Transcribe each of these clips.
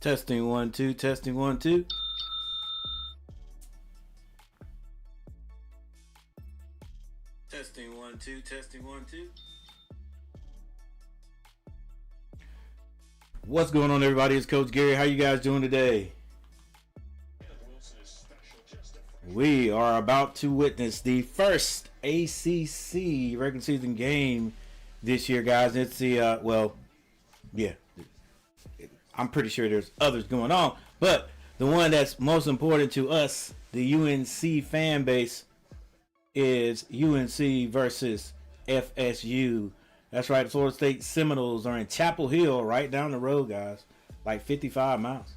Testing 1 2, testing 1 2. Testing 1 2, testing 1 2. What's going on, everybody? It's Coach Gary. How you guys doing today? We are about to witness the first ACC regular season game this year, guys. It's the I'm pretty sure there's others going on, but the one that's most important to us, the UNC fan base, is UNC versus FSU. That's right, the Florida State Seminoles are in Chapel Hill, right down the road, guys, like 55 miles.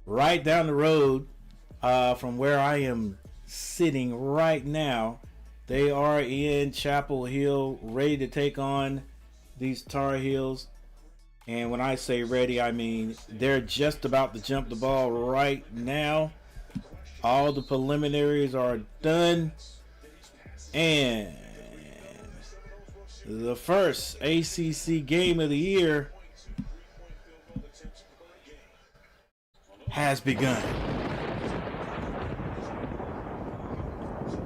Right down the road from where I am sitting right now. They are in Chapel Hill, ready to take on these Tar Heels. And when I say ready, I mean they're just about to jump the ball right now. All the preliminaries are done. And the first ACC game of the year has begun.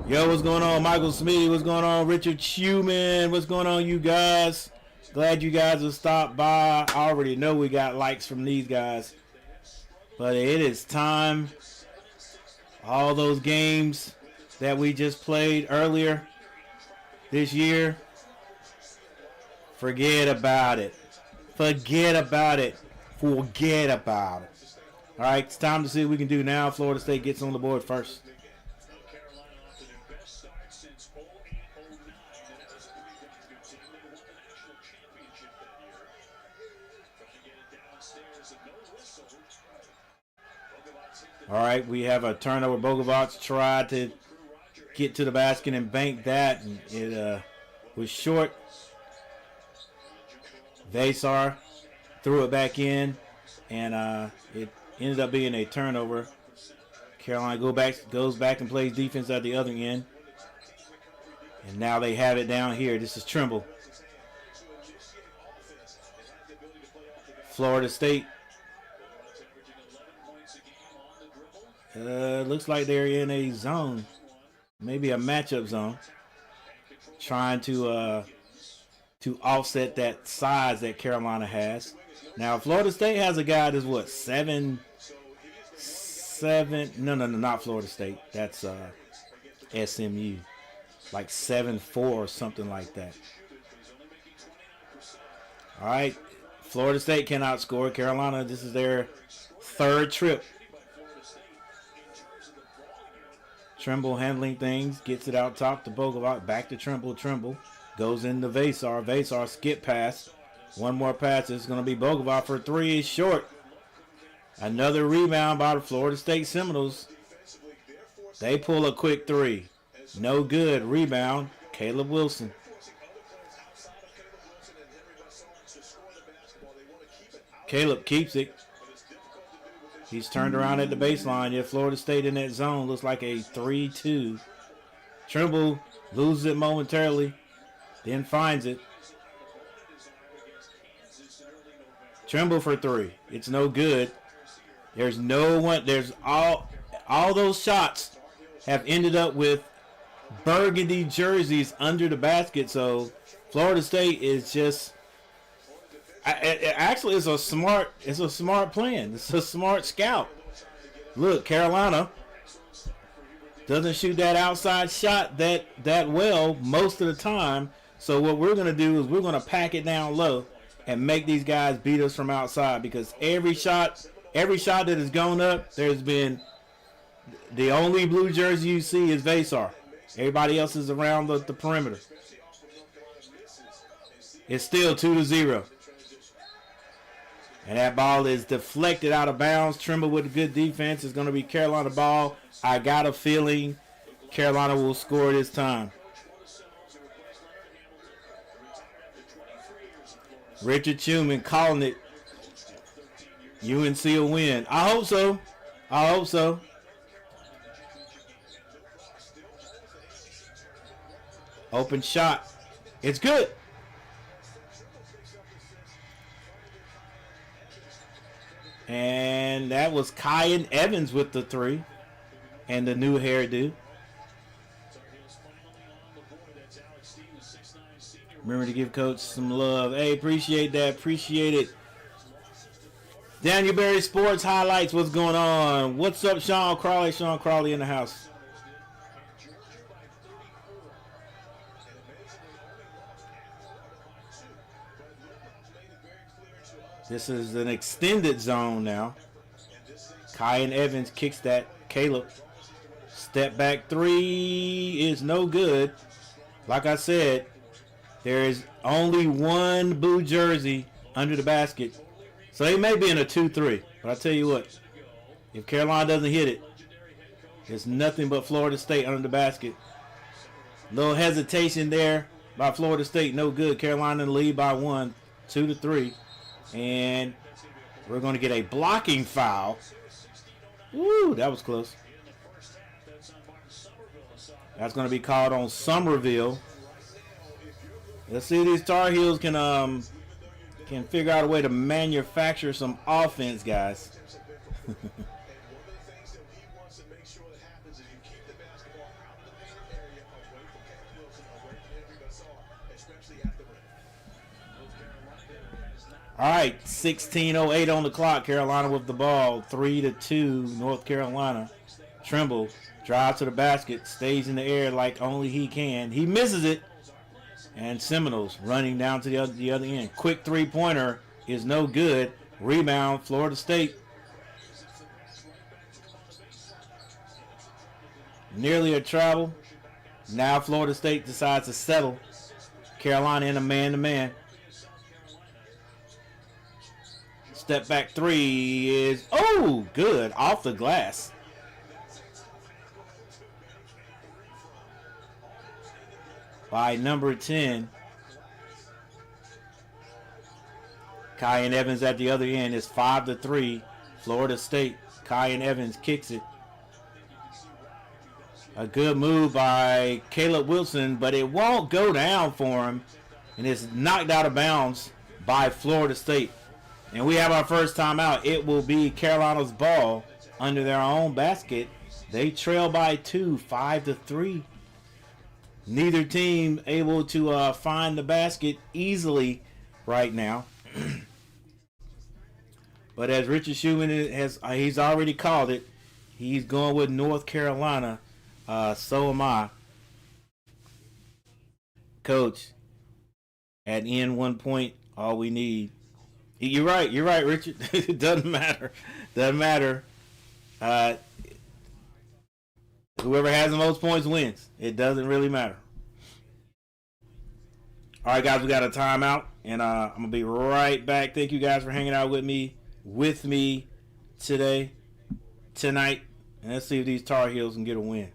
Yo, what's going on? Michael Smitty, what's going on? Richard Schumann, what's going on, you guys? Glad you guys have stopped by. I already know we got likes from these guys. But it is time. All those games that we just played earlier this year, forget about it. Forget about it. Forget about it. All right, it's time to see what we can do now. Florida State gets on the board first. All right, we have a turnover. Bogovac tried to get to the basket and bank that, and it was short. Vasar threw it back in, and it ended up being a turnover. Carolina goes back and plays defense at the other end. And now they have it down here. This is Trimble. Florida State. Looks like they're in a zone. Maybe a matchup zone. Trying to offset that size that Carolina has. Now, Florida State has a guy that's what, 7. No, not Florida State. That's SMU. Like 7'4" or something like that. All right. Florida State cannot score. Carolina, this is their third trip. Trimble handling things, gets it out top to Bogovac, back to Trimble. Trimble goes into Vasar. Vasar skip pass. One more pass. It's going to be Bogovac for three. Is short. Another rebound by the Florida State Seminoles. They pull a quick three. No good. Rebound. Caleb Wilson. Caleb keeps it. He's turned around at the baseline. Yeah, Florida State in that zone looks like a 3-2. Trimble loses it momentarily, then finds it. Trimble for three. It's no good. There's no one. There's all those shots have ended up with burgundy jerseys under the basket. So Florida State is just. Actually, it's a smart plan. It's a smart scout. Look, Carolina doesn't shoot that outside shot that well most of the time. So what we're going to do is we're going to pack it down low and make these guys beat us from outside, because every shot that has gone up, there's been the only blue jersey you see is Vasar. Everybody else is around the perimeter. It's still 2-0. And that ball is deflected out of bounds. Trimble with a good defense. It's going to be Carolina ball. I got a feeling Carolina will score this time. Richard Schumann calling it. UNC will win. I hope so. I hope so. Open shot. It's good. And that was Kyan Evans with the 3 and the new hairdo. Remember to give Coach some love. Hey, appreciate that. Appreciate it. Daniel Berry Sports Highlights. What's going on? What's up, Sean Crawley? Sean Crawley in the house. This is an extended zone now. Kyan Evans kicks that. Caleb. Step back 3 is no good. Like I said, there is only one blue jersey under the basket. So they may be in a 2-3. But I tell you what, if Carolina doesn't hit it, it's nothing but Florida State under the basket. Little hesitation there by Florida State. No good. Carolina in the lead by 1, 2-3. And we're going to get a blocking foul. Woo, that was close. That's going to be called on Somerville. Let's see if these Tar Heels can figure out a way to manufacture some offense, guys. All right, 16:08 on the clock. Carolina with the ball, 3-2. North Carolina. Trimble drives to the basket, stays in the air like only he can. He misses it, and Seminoles running down to the other end. Quick 3-pointer is no good. Rebound, Florida State. Nearly a travel. Now Florida State decides to settle. Carolina in a man-to-man. Step back 3 is, oh, good, off the glass. By number 10. Kyan Evans at the other end is 5-3. Florida State. Kyan Evans kicks it. A good move by Caleb Wilson, but it won't go down for him. And it's knocked out of bounds by Florida State. And we have our first time out. It will be Carolina's ball under their own basket. They trail by 2, 5-3. Neither team able to find the basket easily right now. But as Richard Schumann he's already called it, he's going with North Carolina. So am I. Coach, at end 1 point, all we need. You're right, Richard. It doesn't matter. Whoever has the most points wins. It doesn't really matter. All right, guys, we got a timeout, and I'm gonna be right back. Thank you guys for hanging out with me tonight, and let's see if these Tar Heels can get a win.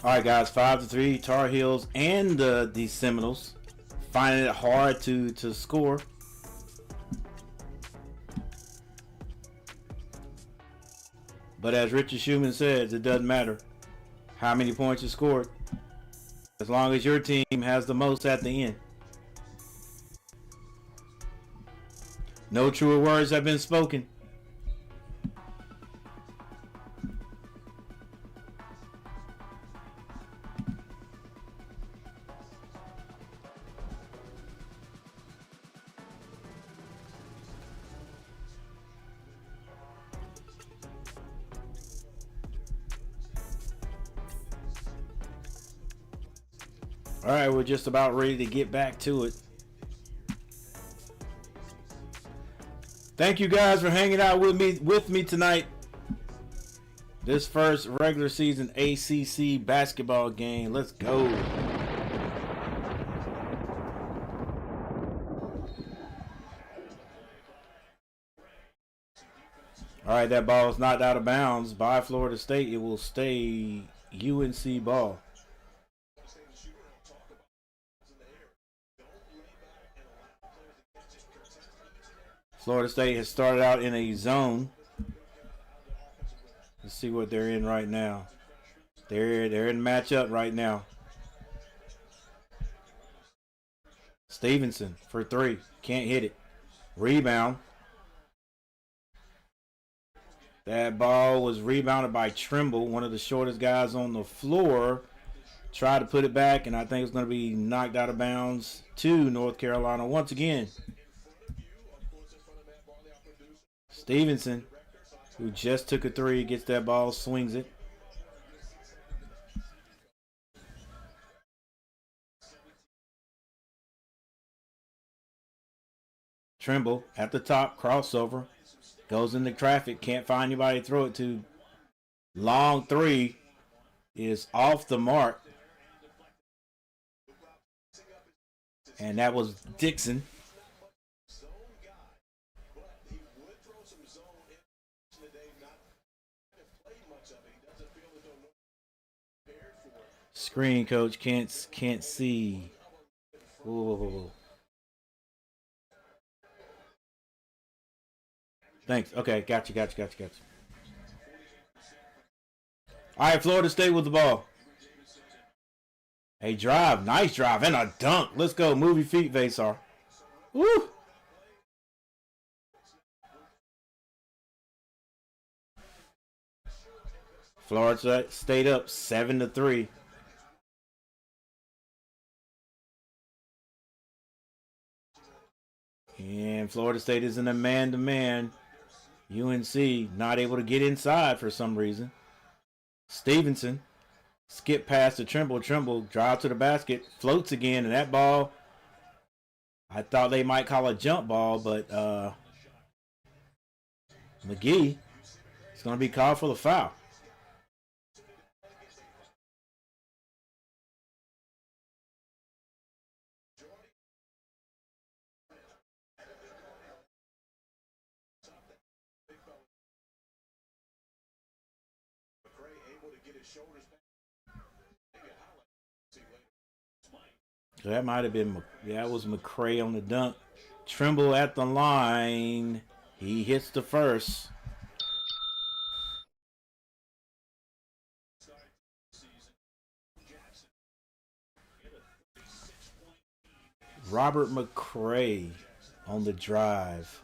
All right, guys, 5-3 Tar Heels and the Seminoles finding it hard to score. But as Richard Schumann says, it doesn't matter how many points you scored, as long as your team has the most at the end. No truer words have been spoken. All right, we're just about ready to get back to it. Thank you guys for hanging out with me tonight. This first regular season ACC basketball game. Let's go. All right, that ball is knocked out of bounds by Florida State. It will stay UNC ball. Florida State has started out in a zone. Let's see what they're in right now. They're in matchup right now. Stevenson for three. Can't hit it. Rebound. That ball was rebounded by Trimble, one of the shortest guys on the floor. Tried to put it back, and I think it's going to be knocked out of bounds to North Carolina once again. Stevenson, who just took a three, gets that ball, swings it. Trimble at the top, crossover, goes into traffic, can't find anybody to throw it to. Long three is off the mark. And that was Dixon. Screen coach can't see. Whoa. Thanks. Okay, got you. All right, Florida State with the ball. A drive, nice drive, and a dunk. Let's go, movie feet, Vasar. Woo! Florida State up 7-3. And Florida State is in a man-to-man. UNC not able to get inside for some reason. Stevenson skip past to Trimble. Trimble drive to the basket, floats again, and that ball, I thought they might call a jump ball, but McGee is going to be called for the foul. So that might have been, that was McCray on the dunk. Trimble at the line. He hits the first. Robert McCray on the drive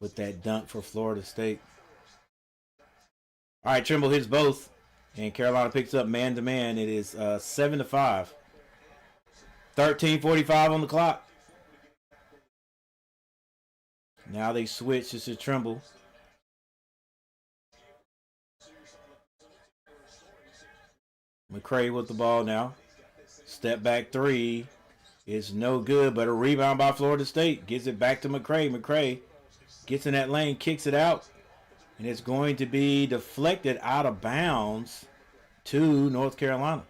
with that dunk for Florida State. All right, Trimble hits both, and Carolina picks up man-to-man. It is 7-5. 13:45 on the clock. Now they switch to Trimble. McCray with the ball now. Step back three is no good, but a rebound by Florida State. Gives it back to McCray. McCray gets in that lane, kicks it out, and it's going to be deflected out of bounds to North Carolina.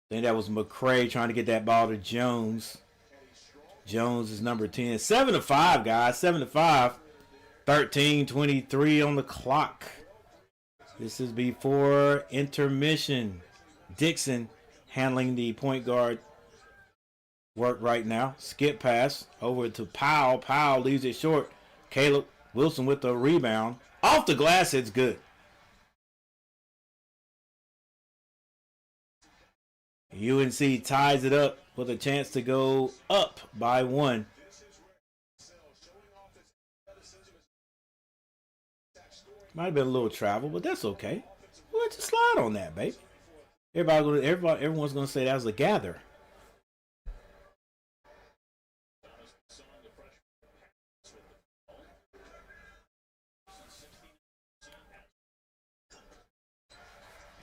I think that was McCray trying to get that ball to Jones. Jones is number 10. 7-5, guys. 7-5. 13:23 on the clock. This is before intermission. Dixon handling the point guard work right now. Skip pass over to Powell. Powell leaves it short. Caleb Wilson with the rebound. Off the glass, it's good. UNC ties it up with a chance to go up by 1. Might have been a little travel, but that's okay. We'll let you slide on that, baby. Everyone's gonna say that was a gather.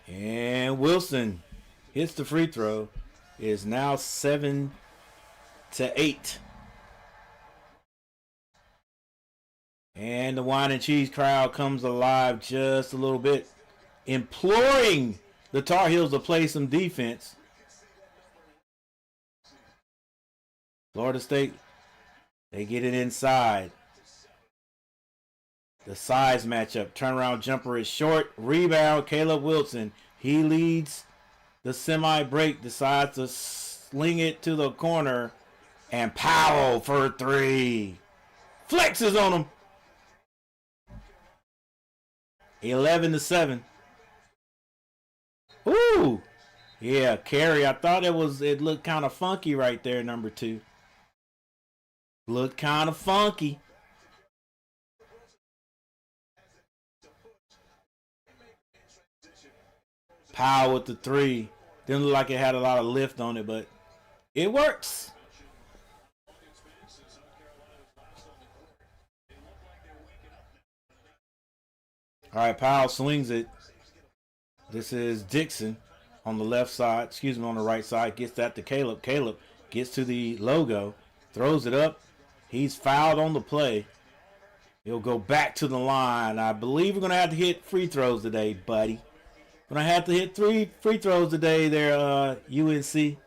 And Wilson hits the free throw. It is now 7-8. And the wine and cheese crowd comes alive just a little bit, imploring the Tar Heels to play some defense. Florida State, they get it inside. The size matchup. Turnaround jumper is short. Rebound, Caleb Wilson. He leads the semi-break, decides to sling it to the corner. And Powell for 3. Flexes on him. 11-7. Ooh. Yeah, carry. I thought it looked kind of funky right there, number 2. Looked kind of funky. Powell with the 3. Didn't look like it had a lot of lift on it, but it works. All right, Powell swings it. This is Dixon on the left side. Excuse me, on the right side. Gets that to Caleb. Caleb gets to the logo. Throws it up. He's fouled on the play. He'll go back to the line. I believe we're going to have to hit free throws today, buddy. Going to have to hit 3 free throws today there, UNC.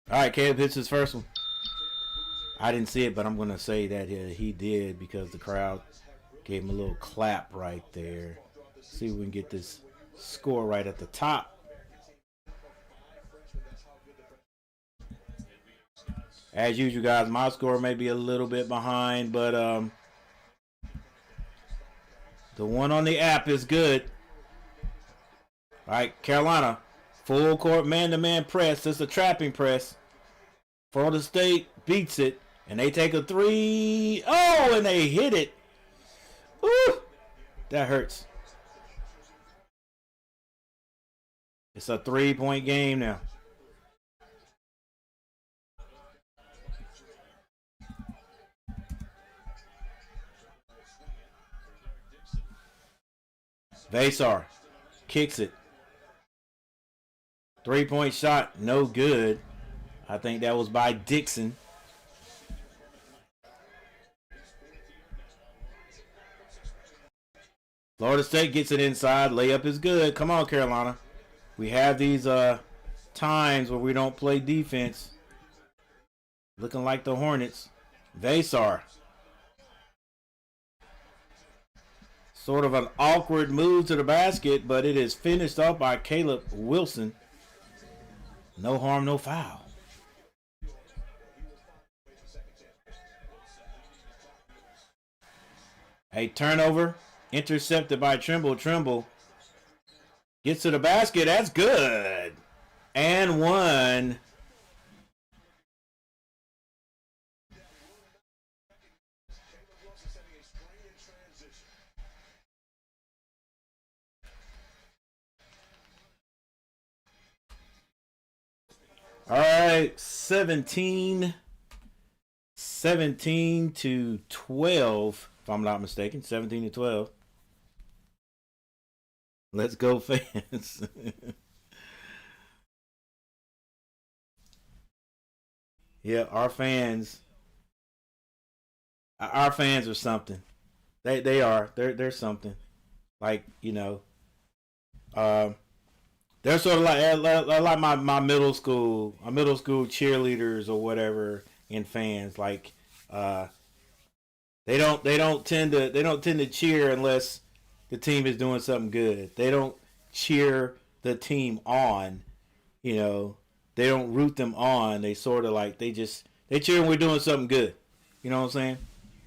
All right, Caleb hits his first one. I didn't see it, but I'm going to say that he did because the crowd gave him a little clap right there. See if we can get this score right at the top. As usual, guys, my score may be a little bit behind, but the one on the app is good. All right, Carolina, full court man-to-man press. It's a trapping press. Florida State beats it, and they take a 3. Oh, and they hit it. Ooh, that hurts. It's a 3-point game now. Vasar kicks it. 3-point shot, no good. I think that was by Dixon. Florida State gets it inside. Layup is good. Come on, Carolina. We have these times where we don't play defense. Looking like the Hornets. Vasar. Sort of an awkward move to the basket, but it is finished off by Caleb Wilson. No harm, no foul. A turnover. Intercepted by Trimble. Trimble gets to the basket. That's good. And 1. All right, 17 to 12, if I'm not mistaken. 17 to 12. Let's go, fans. Yeah, our fans Our fans are something. They are. They're something. Like, um, they're sort of like my middle school cheerleaders or whatever and fans. Like, uh, they don't tend to cheer unless the team is doing something good. They don't cheer the team on. You know, they don't root them on. They sort of like they cheer when we're doing something good. You know what I'm saying?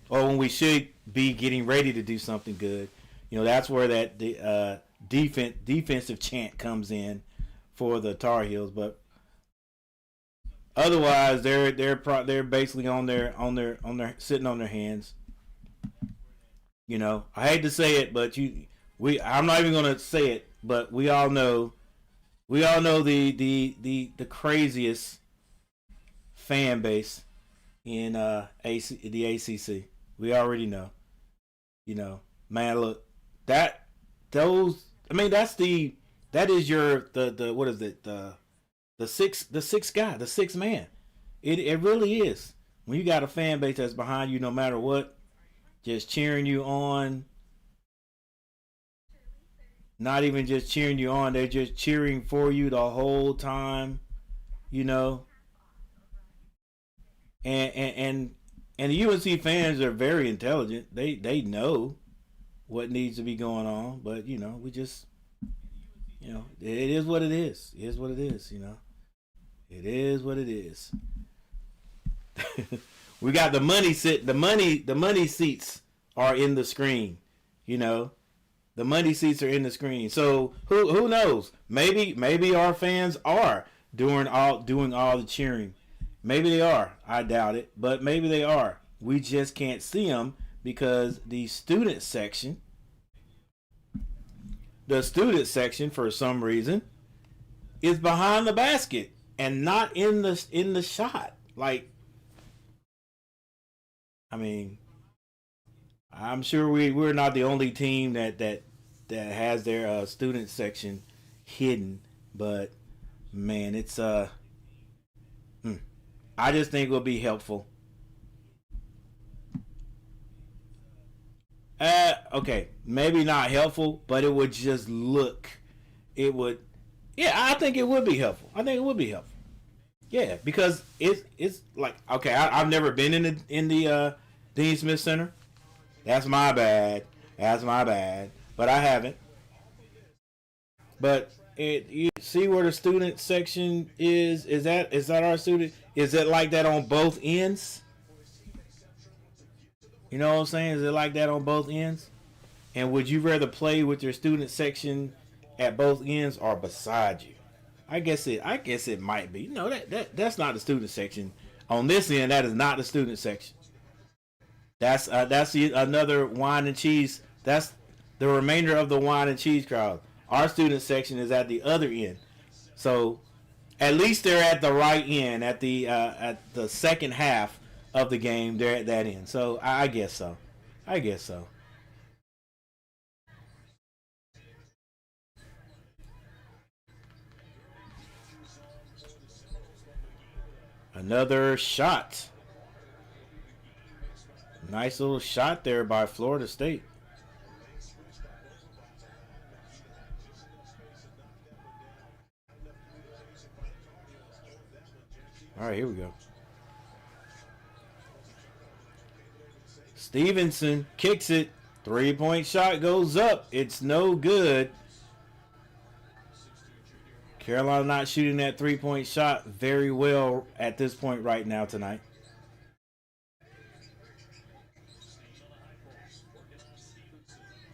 Or when we should be getting ready to do something good. That's where that the defensive chant comes in for the Tar Heels. But otherwise, they're basically on their sitting on their hands. I hate to say it, but I'm not even gonna say it, but we all know the craziest fan base in the ACC. We already know. Man, look, that those. I mean, that is the what is it the sixth guy, the sixth man. It really is. When you got a fan base that's behind you, no matter what, just cheering you on. Not even just cheering you on, they're just cheering for you the whole time. You know, and the UNC fans are very intelligent. They know what needs to be going on, but we just it is what it is. It is what it is. It is what it is. We got the money seats are in the screen. You know, the money seats are in the screen. So who knows? Maybe our fans are doing all the cheering. Maybe they are. I doubt it, but maybe they are. We just can't see them because the student section for some reason is behind the basket and not in the shot. Like, I mean, I'm sure we're not the only team that has their student section hidden, but man, it's hmm, I just think it will be helpful. Okay, maybe not helpful, but it would just look. It would, yeah, I think it would be helpful. I think it would be helpful. Yeah, because it's like, okay, I've never been in the Dean Smith Center. That's my bad. That's my bad. But I haven't. But you see where the student section is? Is that our student? Is it like that on both ends? You know what I'm saying? Is it like that on both ends? And would you rather play with your student section at both ends or beside you? I guess it might be. No, that's not the student section. On this end, that is not the student section. Another wine and cheese. That's the remainder of the wine and cheese crowd. Our student section is at the other end. So at least they're at the right end, at the second half of the game. They're at that end. So I guess so. I guess so. Another shot. Nice little shot there by Florida State. All right, here we go. Stevenson kicks it. 3-point shot goes up. It's no good. Carolina not shooting that 3-point shot very well at this point right now tonight.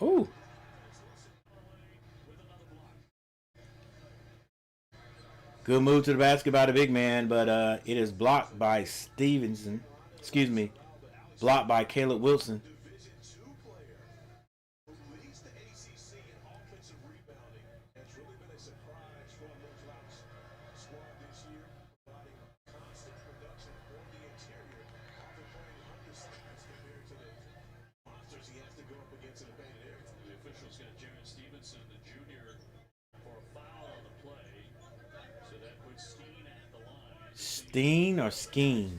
Ooh. Good move to the basket by the big man, but it is blocked by Stevenson. Excuse me. Blocked by Caleb Wilson. Steen or Skeen?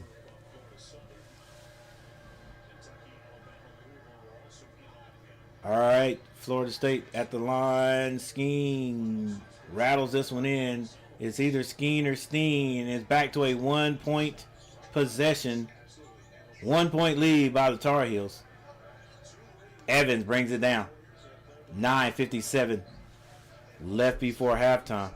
Florida State at the line. Skeen rattles this one in. It's either Skeen or Steen. It's back to a 1 point possession. 1 point lead by the Tar Heels. Evans brings it down. 9:57 left before halftime.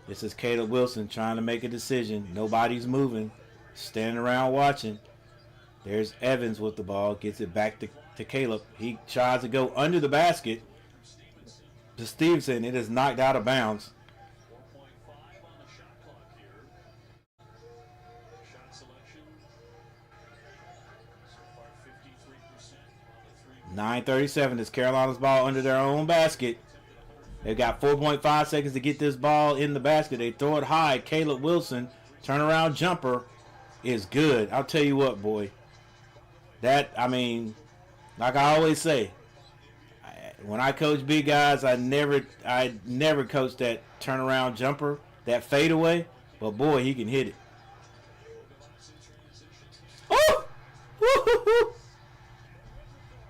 This is Caleb Wilson trying to make a decision. Nobody's moving. Standing around watching. There's Evans with the ball. Gets it back to Caleb. He tries to go under the basket. To Stevenson. It is knocked out of bounds. .937 is Carolina's ball under their own basket. They've got 4.5 seconds to get this ball in the basket. They throw it high. Caleb Wilson, turnaround jumper is good. I'll tell you what, boy. That, I mean, like I always say, when I coach big guys, I never coach that turnaround jumper, that fadeaway. But boy, he can hit it. Oh! Woo-hoo-hoo!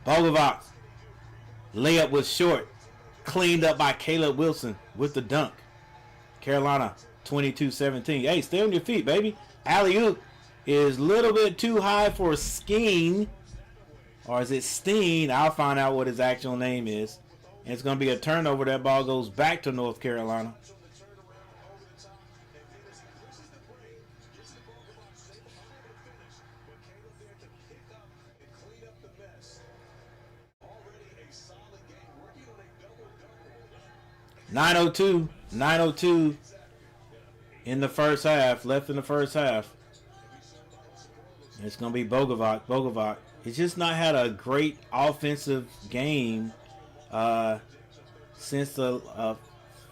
Bogovac. Layup was short. Cleaned up by Caleb Wilson with the dunk. Carolina 22-17. Hey, stay on your feet, baby. Alley-oop is a little bit too high for Skeen. Or is it Steen? I'll find out what his actual name is. And it's going to be a turnover. That ball goes back to North Carolina. .902 in the first half. Left in the first half. It's going to be Bogovac. He's just not had a great offensive game since the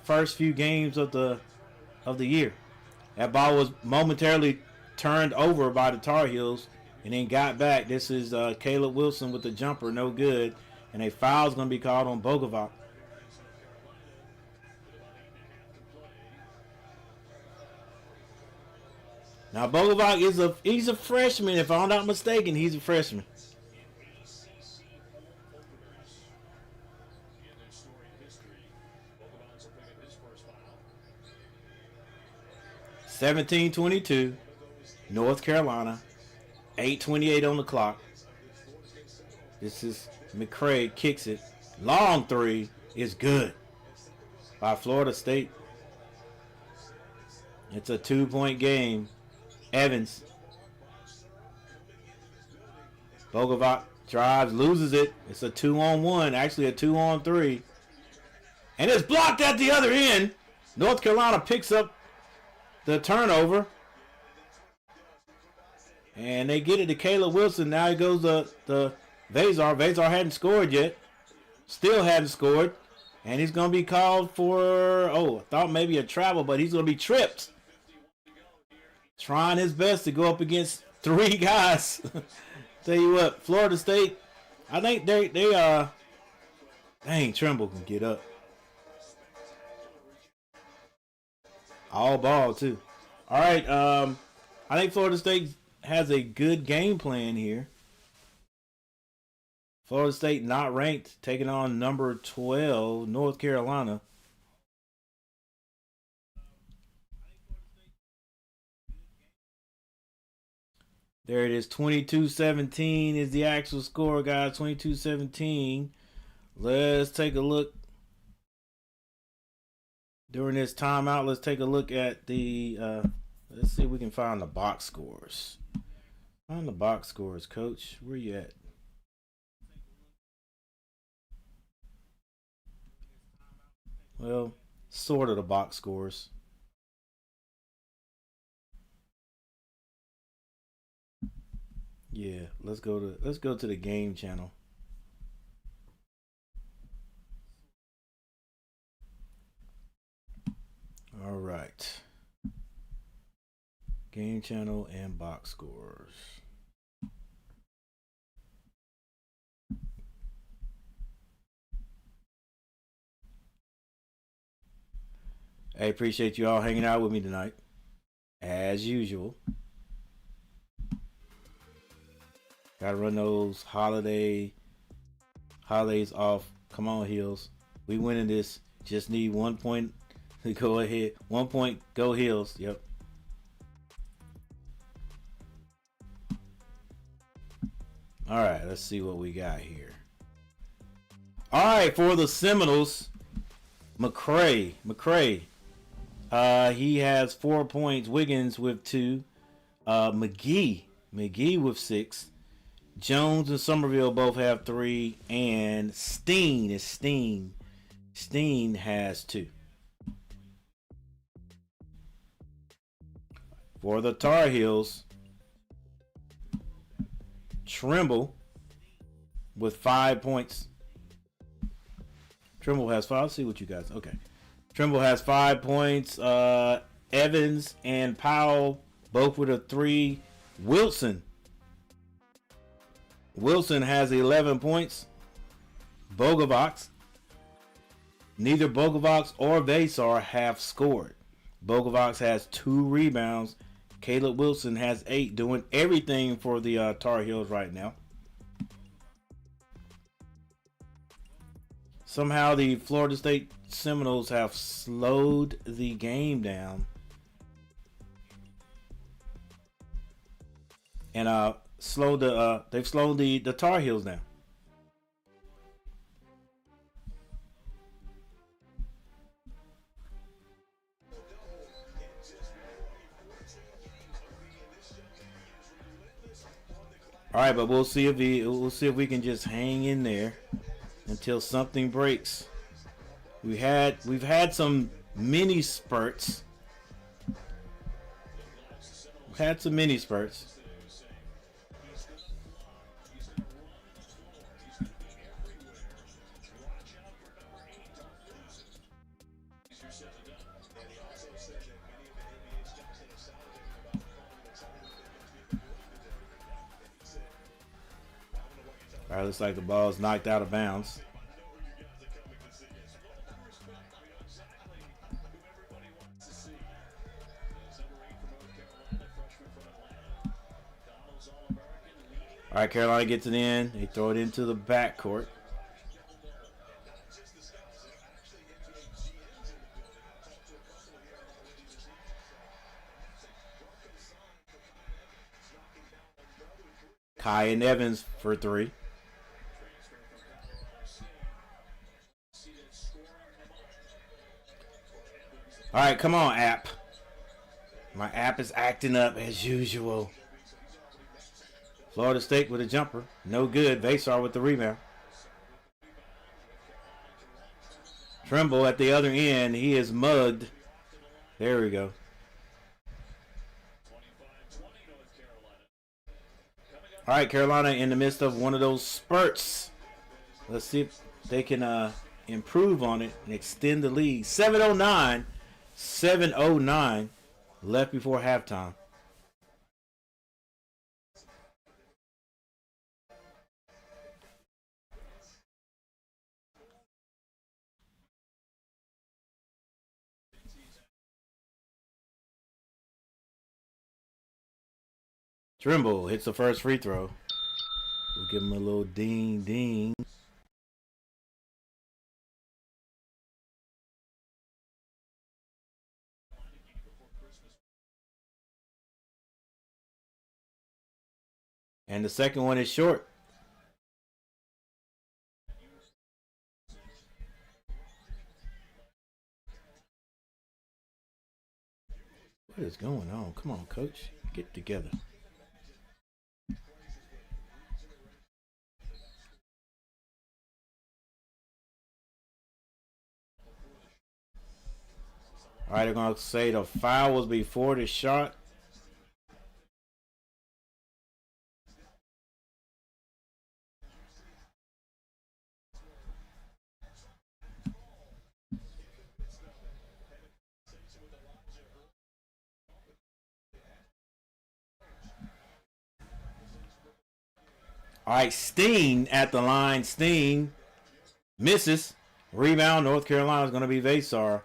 first few games of the year. That ball was momentarily turned over by the Tar Heels and then got back. This is Caleb Wilson with the jumper, no good. And a foul is going to be called on Bogovac. Now Bogovac he's a freshman. If I'm not mistaken, he's a freshman. (17-22), North Carolina. 8:28 on the clock. This is McCray kicks it. Long three is good by Florida State. It's a 2-point game. Evans. Bogovac drives, loses it. It's a 2-on-1, actually a 2-on-3. And it's blocked at the other end. North Carolina picks up the turnover. And they get it to Caleb Wilson. Now he goes to Vazar. Vazar hadn't scored yet. Still hadn't scored. And he's going to be called for, I thought maybe a travel, but he's going to be tripped. Trying his best to go up against three guys. Tell you what, Florida State, I think dang, Trimble can get up. All ball too. All right, I think Florida State has a good game plan here. Florida State not ranked, taking on number 12, North Carolina. There it is, 22-17 is the actual score, guys, 22-17. Let's take a look. During this timeout, let's take a look at the, let's see if we can find the box scores. Find the box scores, Coach. Where you at? Well, sort of the box scores. Yeah, let's go to the game channel. All right. Game channel and box scores. I appreciate you all hanging out with me tonight, as usual. Gotta run those holidays off. Come on, Heels. We winning this. Just need 1 point to go ahead. 1 point, go Heels. Yep. All right, let's see what we got here. All right, for the Seminoles, McCray. He has 4 points. Wiggins with 2. McGee with 6. Jones and Somerville both have 3, and Steen has 2. For the Tar Heels, Trimble with 5 points. Trimble has 5. Let's see what you guys. Okay. Trimble has 5 points. Evans and Powell both with a 3. Wilson has 11 points. Bogovax. Neither Bogovax or Vesar have scored. Bogovax has 2 rebounds. Caleb Wilson has 8, doing everything for the Tar Heels right now. Somehow the Florida State Seminoles have slowed the game down. And they've slowed the Tar Heels down. All right, but we'll see if we can just hang in there until something breaks. We've had some mini spurts. All right, looks like the ball is knocked out of bounds. All right, Carolina gets it in. They throw it into the backcourt. Kai and Evans for 3. All right, come on, app. My app is acting up as usual. Florida State with a jumper. No good. Vesar with the rebound. Trimble at the other end. He is mugged. There we go. All right, Carolina in the midst of one of those spurts. Let's see if they can improve on it and extend the lead. 7:09 left before halftime. Trimble hits the first free throw. We'll give him a little ding ding. And the second one is short. What is going on? Come on, coach. Get together. All right, they're going to say the foul was before the shot. All right, Steen at the line. Steen misses. Rebound. North Carolina is going to be Vesar.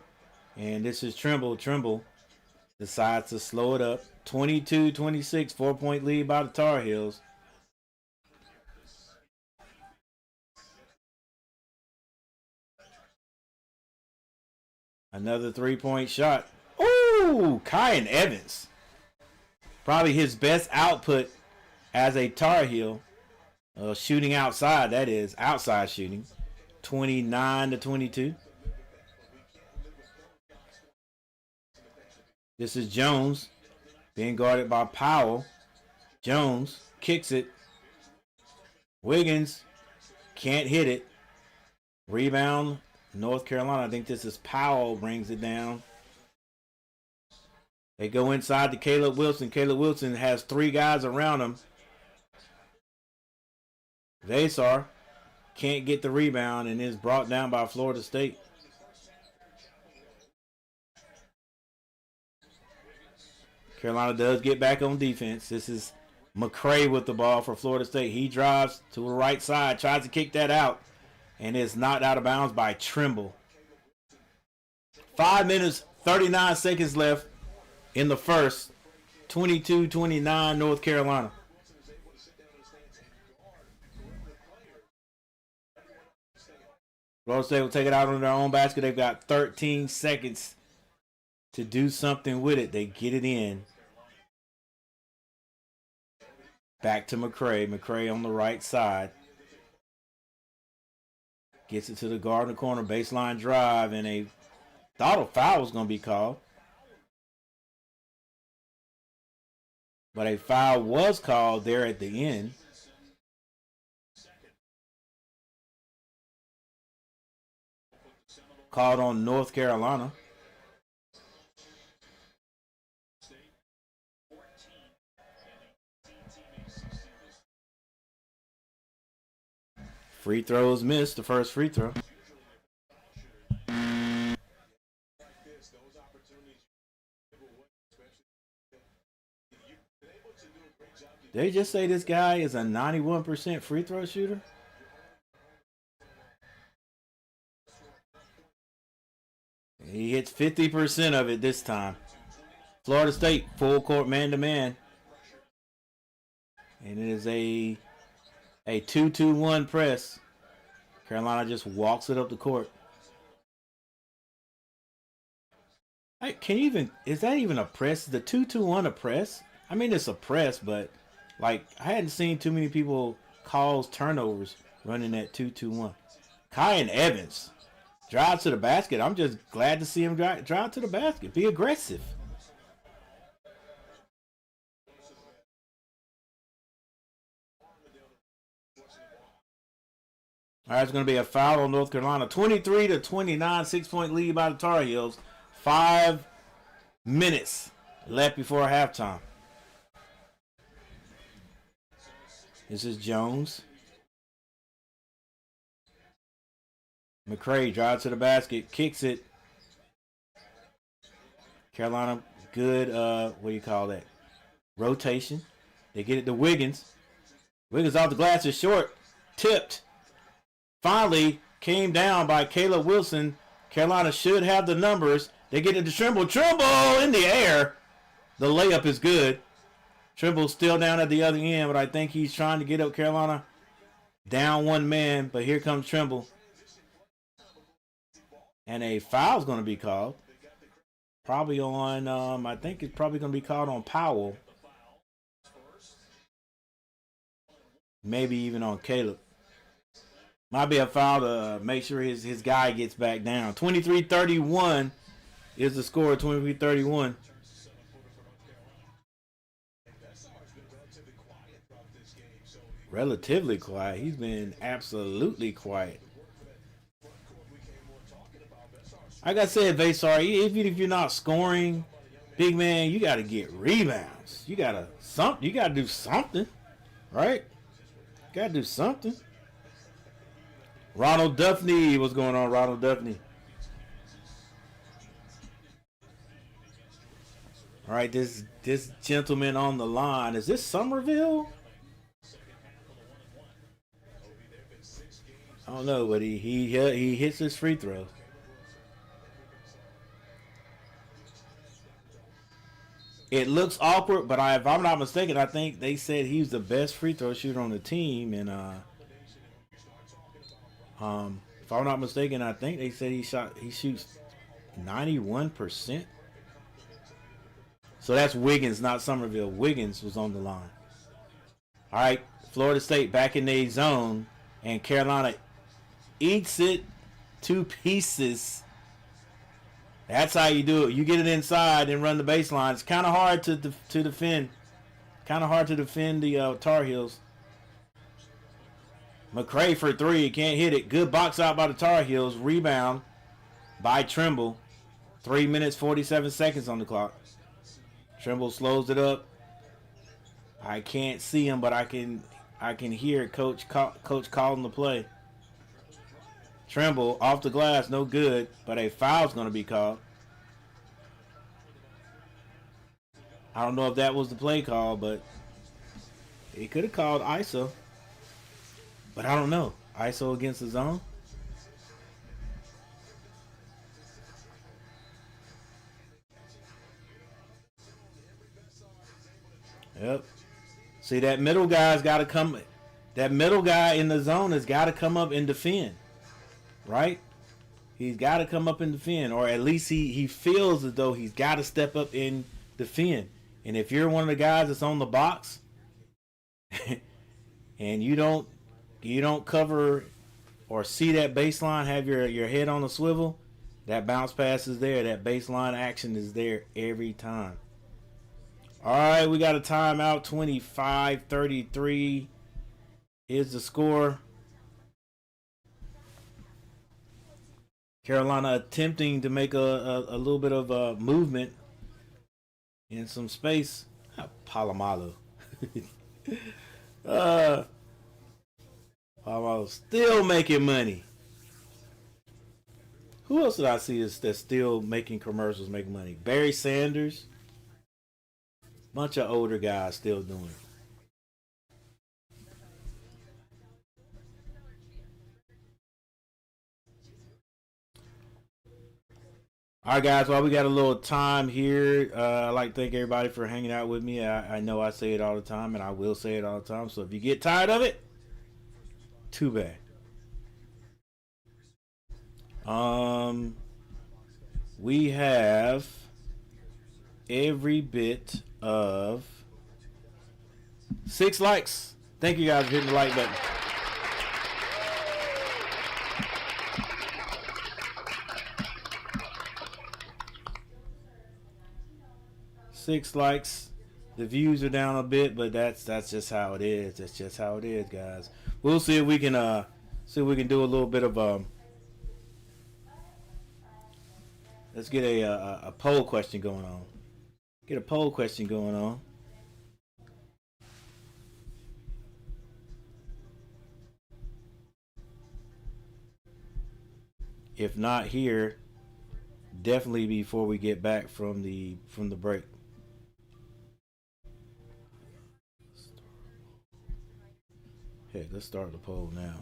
And this is Trimble. Trimble decides to slow it up. 22-26, 4-point lead by the Tar Heels. Another 3-point shot. Ooh, Kyan Evans. Probably his best output as a Tar Heel. Shooting outside, that is. Outside shooting. 29-22. This is Jones being guarded by Powell. Jones kicks it. Wiggins can't hit it. Rebound, North Carolina. I think this is Powell brings it down. They go inside to Caleb Wilson. Caleb Wilson has 3 guys around him. Vesar can't get the rebound and is brought down by Florida State. Carolina does get back on defense. This is McCray with the ball for Florida State. He drives to the right side, tries to kick that out, and is knocked out of bounds by Trimble. 5 minutes, 39 seconds left in the first. 22-29 North Carolina. Florida State will take it out on their own basket. They've got 13 seconds to do something with it. They get it in. Back to McCray. McCray on the right side. Gets it to the guard in the corner. Baseline drive, and a thought a foul was going to be called. But a foul was called there at the end. Called on North Carolina. Free throws missed, the first free throw. They just say this guy is a 91% free throw shooter. He hits 50% of it this time. Florida State, full court man-to-man. And it is a 2-2-1 press. Carolina just walks it up the court. Hey, is that even a press? Is the 2-2-1 a press? I mean, it's a press, but like I hadn't seen too many people cause turnovers running that 2-2-1. Kyan Evans drives to the basket. I'm just glad to see him drive to the basket. Be aggressive. All right, it's going to be a foul on North Carolina. 23-29, 6-point lead by the Tar Heels. 5 minutes left before halftime. This is Jones. McCray drives to the basket, kicks it. Carolina, good, what do you call that? Rotation. They get it to Wiggins. Wiggins off the glass is short. Tipped. Finally came down by Caleb Wilson. Carolina should have the numbers. They get it to Trimble. Trimble in the air. The layup is good. Trimble's still down at the other end, but I think he's trying to get up Carolina. Down one man, but here comes Trimble. And a foul's going to be called. Probably on, I think it's probably going to be called on Powell. Maybe even on Caleb. Might be a foul to make sure his guy gets back down. 23-31 is the score, 23-31. Relatively quiet. He's been absolutely quiet. Like I said, Vesar, even if you're not scoring, big man, you got to get rebounds. You got to do something, right? Got to do something. Ronald Duffney, what's going on, Ronald Duffney? All right, this gentleman on the line, is this Somerville? I don't know, but he hits his free throw. It looks awkward, but if I'm not mistaken, I think they said he was the best free throw shooter on the team, and if I'm not mistaken, I think they said he shoots 91%. So that's Wiggins, not Somerville. Wiggins was on the line. All right, Florida State back in their zone, and Carolina eats it to pieces. That's how you do it. You get it inside and run the baseline. It's kind of hard to defend. Kind of hard to defend the Tar Heels. McCray for three. Can't hit it. Good box out by the Tar Heels. Rebound by Trimble. 3 minutes, 47 seconds on the clock. Trimble slows it up. I can't see him, but I can hear Coach calling the play. Trimble off the glass, no good, but a foul's going to be called. I don't know if that was the play call, but he could have called ISO. But I don't know. ISO against the zone? Yep. See, that middle guy's got to come. That middle guy in the zone has got to come up and defend. Right? He's got to come up and defend. Or at least he feels as though he's got to step up and defend. And if you're one of the guys that's on the box and you don't cover or see that baseline, have your head on the swivel, that bounce pass is there. That baseline action is there every time. All right, we got a timeout, 25-33. Here's the score. Carolina attempting to make a little bit of a movement in some space. Palomalo. Palomalo still making money. Who else did I see that's still making commercials, making money? Barry Sanders. Bunch of older guys still doing it. All right, guys. Well, we got a little time here. I'd like to thank everybody for hanging out with me. I know I say it all the time, and I will say it all the time. So if you get tired of it, too bad. We have every bit of 6 likes. Thank you guys for hitting the like button. Six likes. The views are down a bit, but that's just how it is. That's just how it is, guys. We'll see if we can do a little bit of let's get a poll question going on. Get a poll question going on. If not here, definitely before we get back from the break. Heck, let's start the poll now.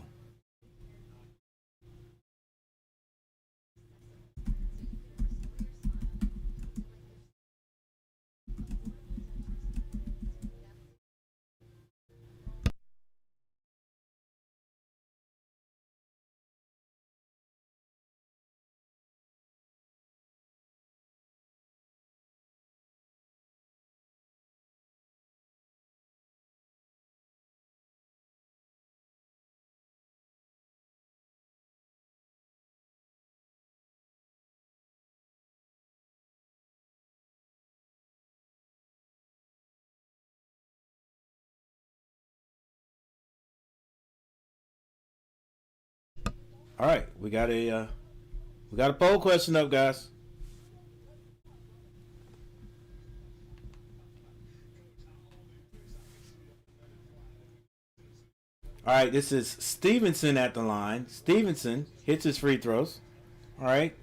All right, we got a poll question up, guys. All right, this is Stevenson at the line. Stevenson hits his free throws. All right.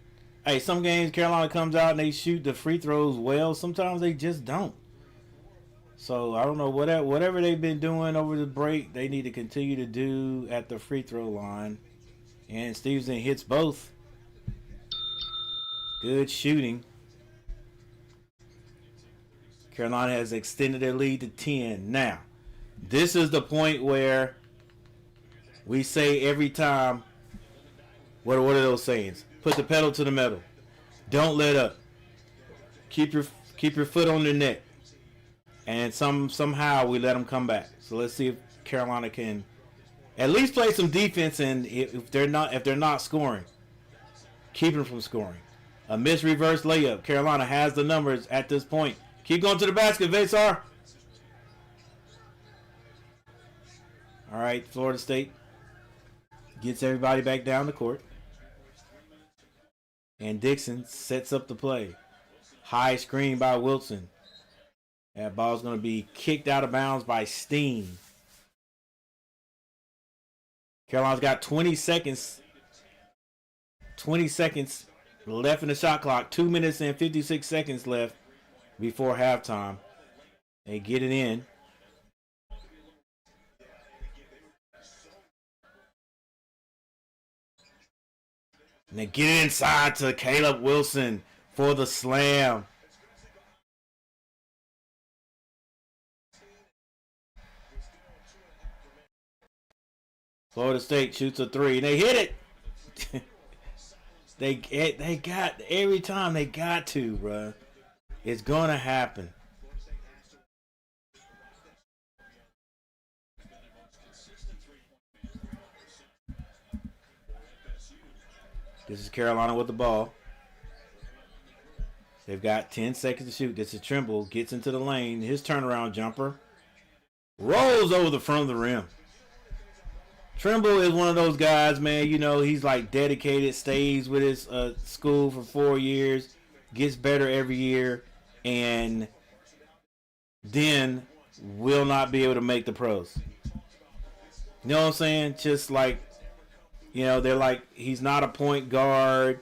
Hey, some games Carolina comes out and they shoot the free throws well. Sometimes they just don't. So I don't know, whatever they've been doing over the break, they need to continue to do at the free throw line. And Stevenson hits both. Good shooting. Carolina has extended their lead to 10. Now, this is the point where we say every time, what are those sayings? Put the pedal to the metal. Don't let up. Keep your foot on their neck. And somehow we let them come back. So let's see if Carolina can at least play some defense, and if they're not scoring, keep them from scoring. A missed reverse layup. Carolina has the numbers at this point. Keep going to the basket, Vesar. All right, Florida State gets everybody back down the court. And Dixon sets up the play. High screen by Wilson. That ball's going to be kicked out of bounds by Steen. Carolina's got 20 seconds. 20 seconds left in the shot clock. 2 minutes and 56 seconds left before halftime. They get it in. And they get it inside to Caleb Wilson for the slam. Florida State shoots a three, and they hit it. they got every time they got to, bro. It's gonna happen. This is Carolina with the ball. They've got 10 seconds to shoot. This is Trimble. Gets into the lane. His turnaround jumper rolls over the front of the rim. Trimble is one of those guys, man. You know, he's like dedicated, stays with his school for 4 years, gets better every year, and then will not be able to make the pros. You know what I'm saying? Just like, you know, they're like, he's not a point guard.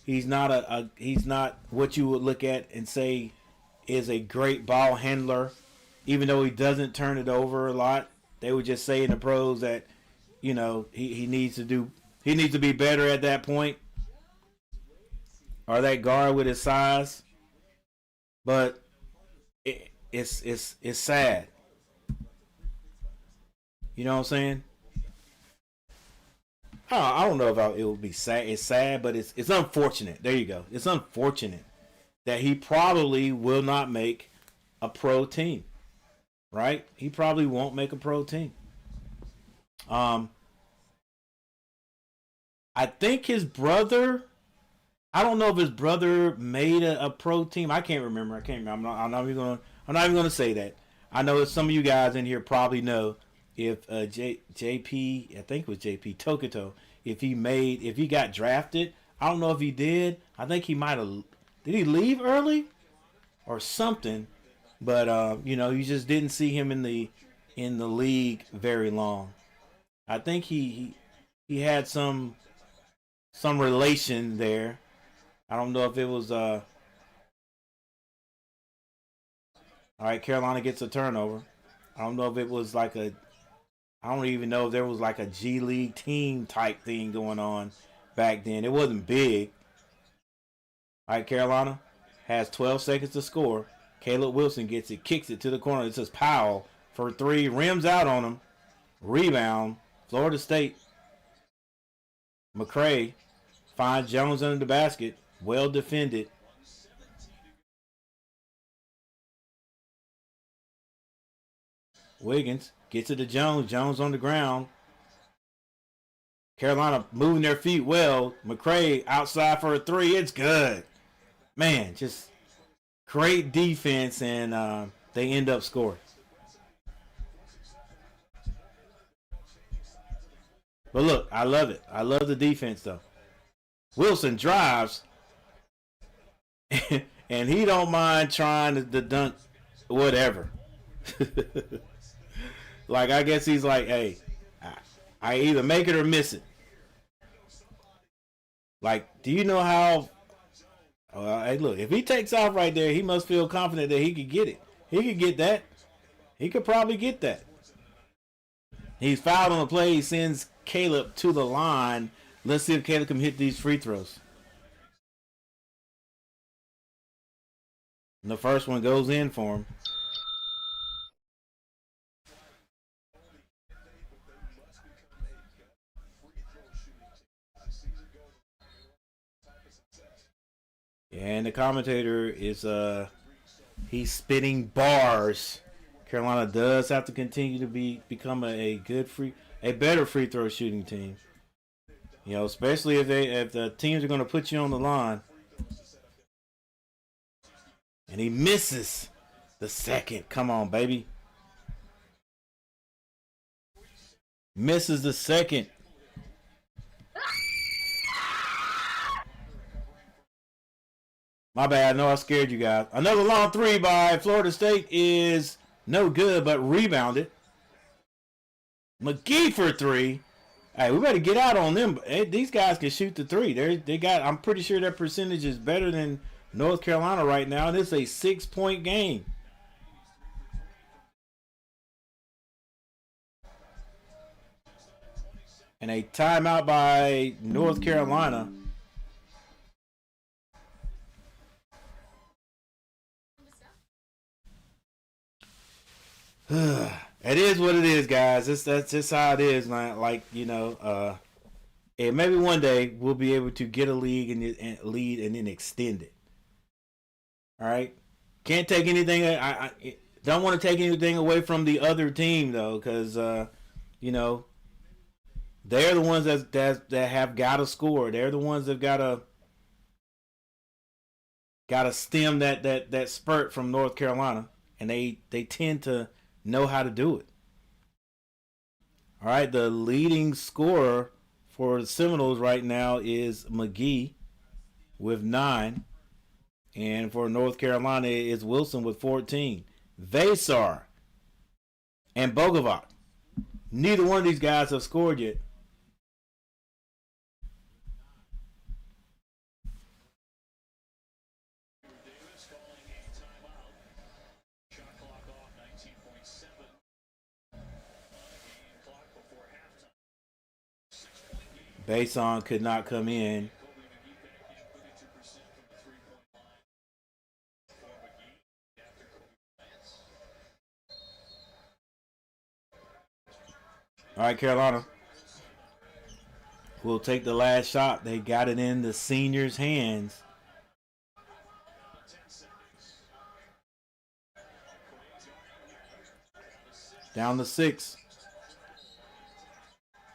He's not he's not what you would look at and say is a great ball handler, even though he doesn't turn it over a lot. They would just say in the pros that, you know, he needs to be better at that point, or that guard with his size. But it's sad. You know what I'm saying? I don't know if it would be sad. It's sad, but it's unfortunate. There you go. It's unfortunate that he probably will not make a pro team. Right? He probably won't make a pro team. I think his brother. I don't know if his brother made a pro team. I can't remember. I'm not even gonna say that. I know that some of you guys in here probably know if JP, I think it was JP Tokito, if he got drafted. I don't know if he did. I think he might have. Did he leave early or something? But you know, you just didn't see him in the league very long. I think he had some relation there. I don't know if it was all right, Carolina gets a turnover. I don't know if it was like I don't even know if there was like a G League team type thing going on back then. It wasn't big. All right, Carolina has 12 seconds to score. Caleb Wilson gets it, kicks it to the corner. It says Powell for three, rims out on him. Rebound, Florida State. McCray finds Jones under the basket. Well defended. Wiggins gets it to Jones. Jones on the ground. Carolina moving their feet well. McCray outside for a three. It's good. Man, just great defense, and they end up scoring. But look, I love it. I love the defense, though. Wilson drives, and he don't mind trying to dunk whatever. Like, I guess he's like, hey, I either make it or miss it. Like, do you know how? Hey, look, if he takes off right there, he must feel confident that he could get it. He could get that. He could probably get that. He's fouled on the play. He sends Caleb to the line. Let's see if Caleb can hit these free throws. And the first one goes in for him. And the commentator is he's spitting bars. Carolina does have to continue to become a better free throw shooting team. You know, especially if the teams are going to put you on the line. And he misses the second. Come on, baby. Misses the second. My bad. I know I scared you guys. Another long three by Florida State is no good, but rebounded. McGee for three. Hey, we better get out on them. Hey, these guys can shoot the three. They got. I'm pretty sure their percentage is better than North Carolina right now. And it's a 6-point game. And a timeout by North Carolina. It is what it is, guys. That's just how it is, man. Like, you know, and maybe one day we'll be able to get a league and lead and then extend it. All right, can't take anything. I don't want to take anything away from the other team though, because you know, they're the ones that have got to score. They're the ones that gotta stem that spurt from North Carolina, and they tend to know how to do it. All right, the leading scorer for the Seminoles right now is McGee with 9. And for North Carolina, it's Wilson with 14. Vesar and Bogovac. Neither one of these guys have scored yet. Bason could not come in. All right, Carolina will take the last shot. They got it in the seniors' hands. Down to 6.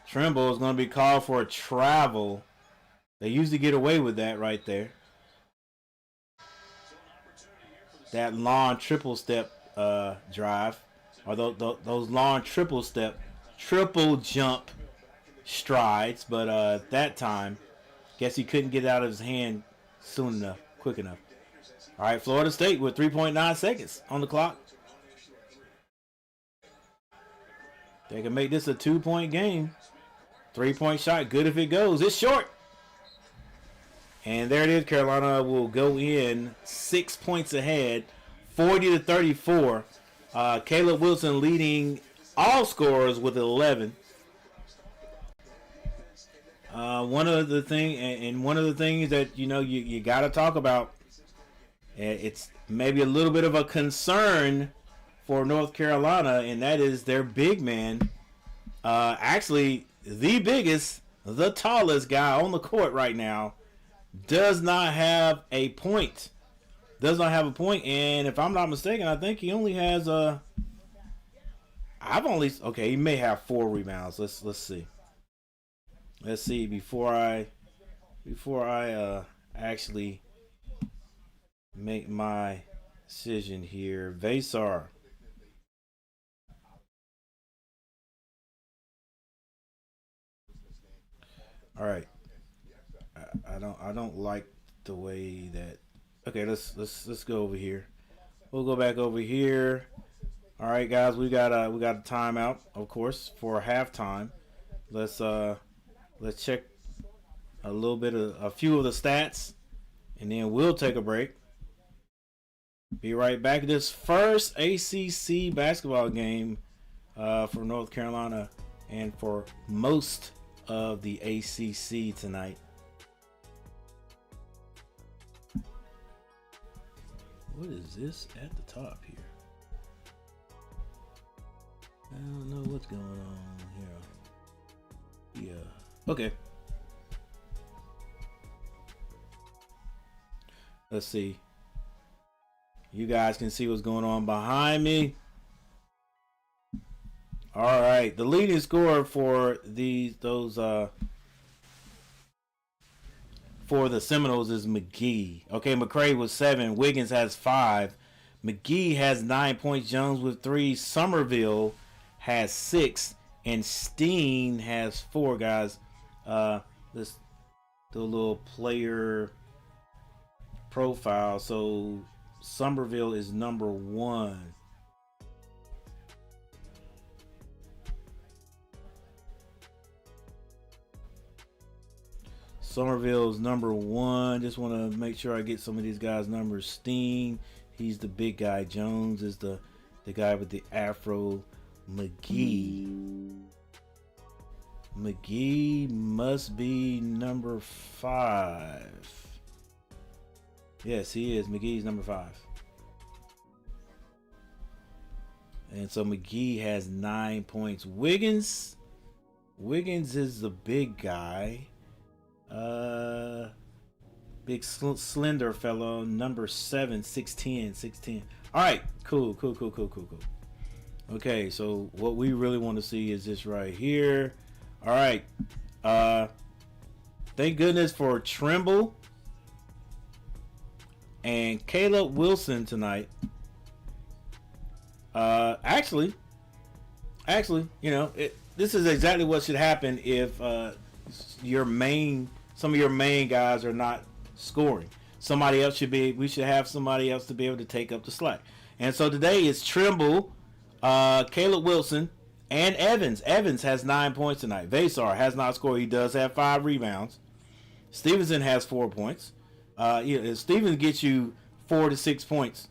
Trimble is going to be called for a travel. They usually get away with that right there. That long triple step drive, or those long triple jump strides, but that time, guess he couldn't get it out of his hand soon enough, quick enough. All right, Florida State with 3.9 seconds on the clock. They can make this a 2-point game. 3-point shot, good if it goes. It's short. And there it is. Carolina will go in 6 points ahead, 40-34. Caleb Wilson leading all scorers with 11. One of the things that you got to talk about, it's maybe a little bit of a concern for North Carolina, and that is their big man. Actually, the biggest, the tallest guy on the court right now does not have a point. And if I'm not mistaken, I think he only has he may have 4 rebounds. Let's see. Let's see before I actually make my decision here. Vesar. All right. I don't like the way that. Okay, let's go over here. We'll go back over here. All right, guys, we got a timeout, of course, for halftime. Let's check a few of the stats, and then we'll take a break. Be right back. This first ACC basketball game for North Carolina and for most of the ACC tonight. What is this at the top here? I don't know what's going on here. Yeah. Okay. Let's see. You guys can see what's going on behind me. All right, the leading scorer for for the Seminoles is McGee. Okay, McCray was 7. Wiggins has 5. McGee has 9 points. Jones with 3. Somerville has 6. And Steen has 4, guys. Let's do a little player profile. So Somerville is number 1. Somerville's number 1. Just want to make sure I get some of these guys' numbers. Steen, he's the big guy. Jones is the guy with the afro. McGee must be number 5. Yes, he is. McGee's number 5. And so McGee has 9 points. Wiggins is the big guy. Big slender fellow, number 7, 6'10". All right, cool. Okay, so what we really want to see is this right here. All right, thank goodness for Trimble and Caleb Wilson tonight. Actually, you know, this is exactly what should happen if some of your main guys are not scoring. We should have somebody else to be able to take up the slack. And so today it's Trimble, Caleb Wilson, and Evans. Evans has 9 points tonight. Vasar has not scored. He does have 5 rebounds. Stevenson has 4 points. If Stevenson gets you 4 to 6 points,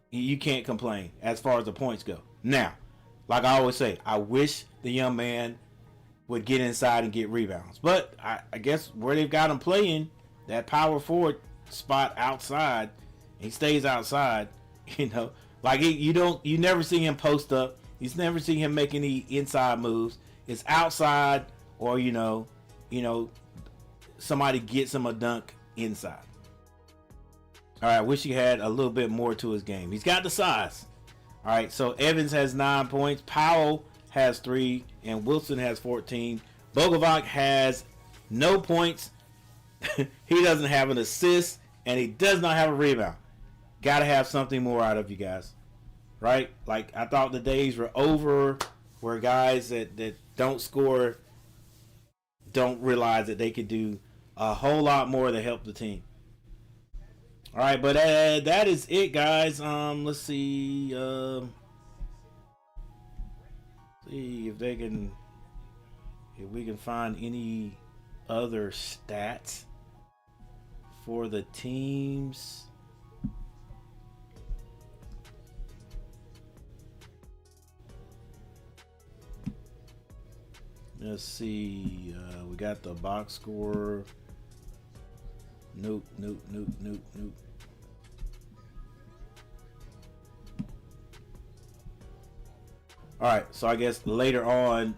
you can't complain as far as the points go. Now, like I always say, I wish the young man would get inside and get rebounds. But I guess where they've got him playing, that power forward spot outside, he stays outside. You know, like you never see him post up. You never see him make any inside moves. It's outside, or you know, somebody gets him a dunk inside. All right, I wish he had a little bit more to his game. He's got the size. All right, so Evans has 9 points. Powell has 3, and Wilson has 14. Bogovac has no points. He doesn't have an assist, and he does not have a rebound. Got to have something more out of you guys, right? Like, I thought the days were over where guys that don't score don't realize that they could do a whole lot more to help the team. All right, but that is it, guys. Let's see. See if we can find any other stats for the teams. Let's see. We got the box score. Nope. All right, so I guess later on,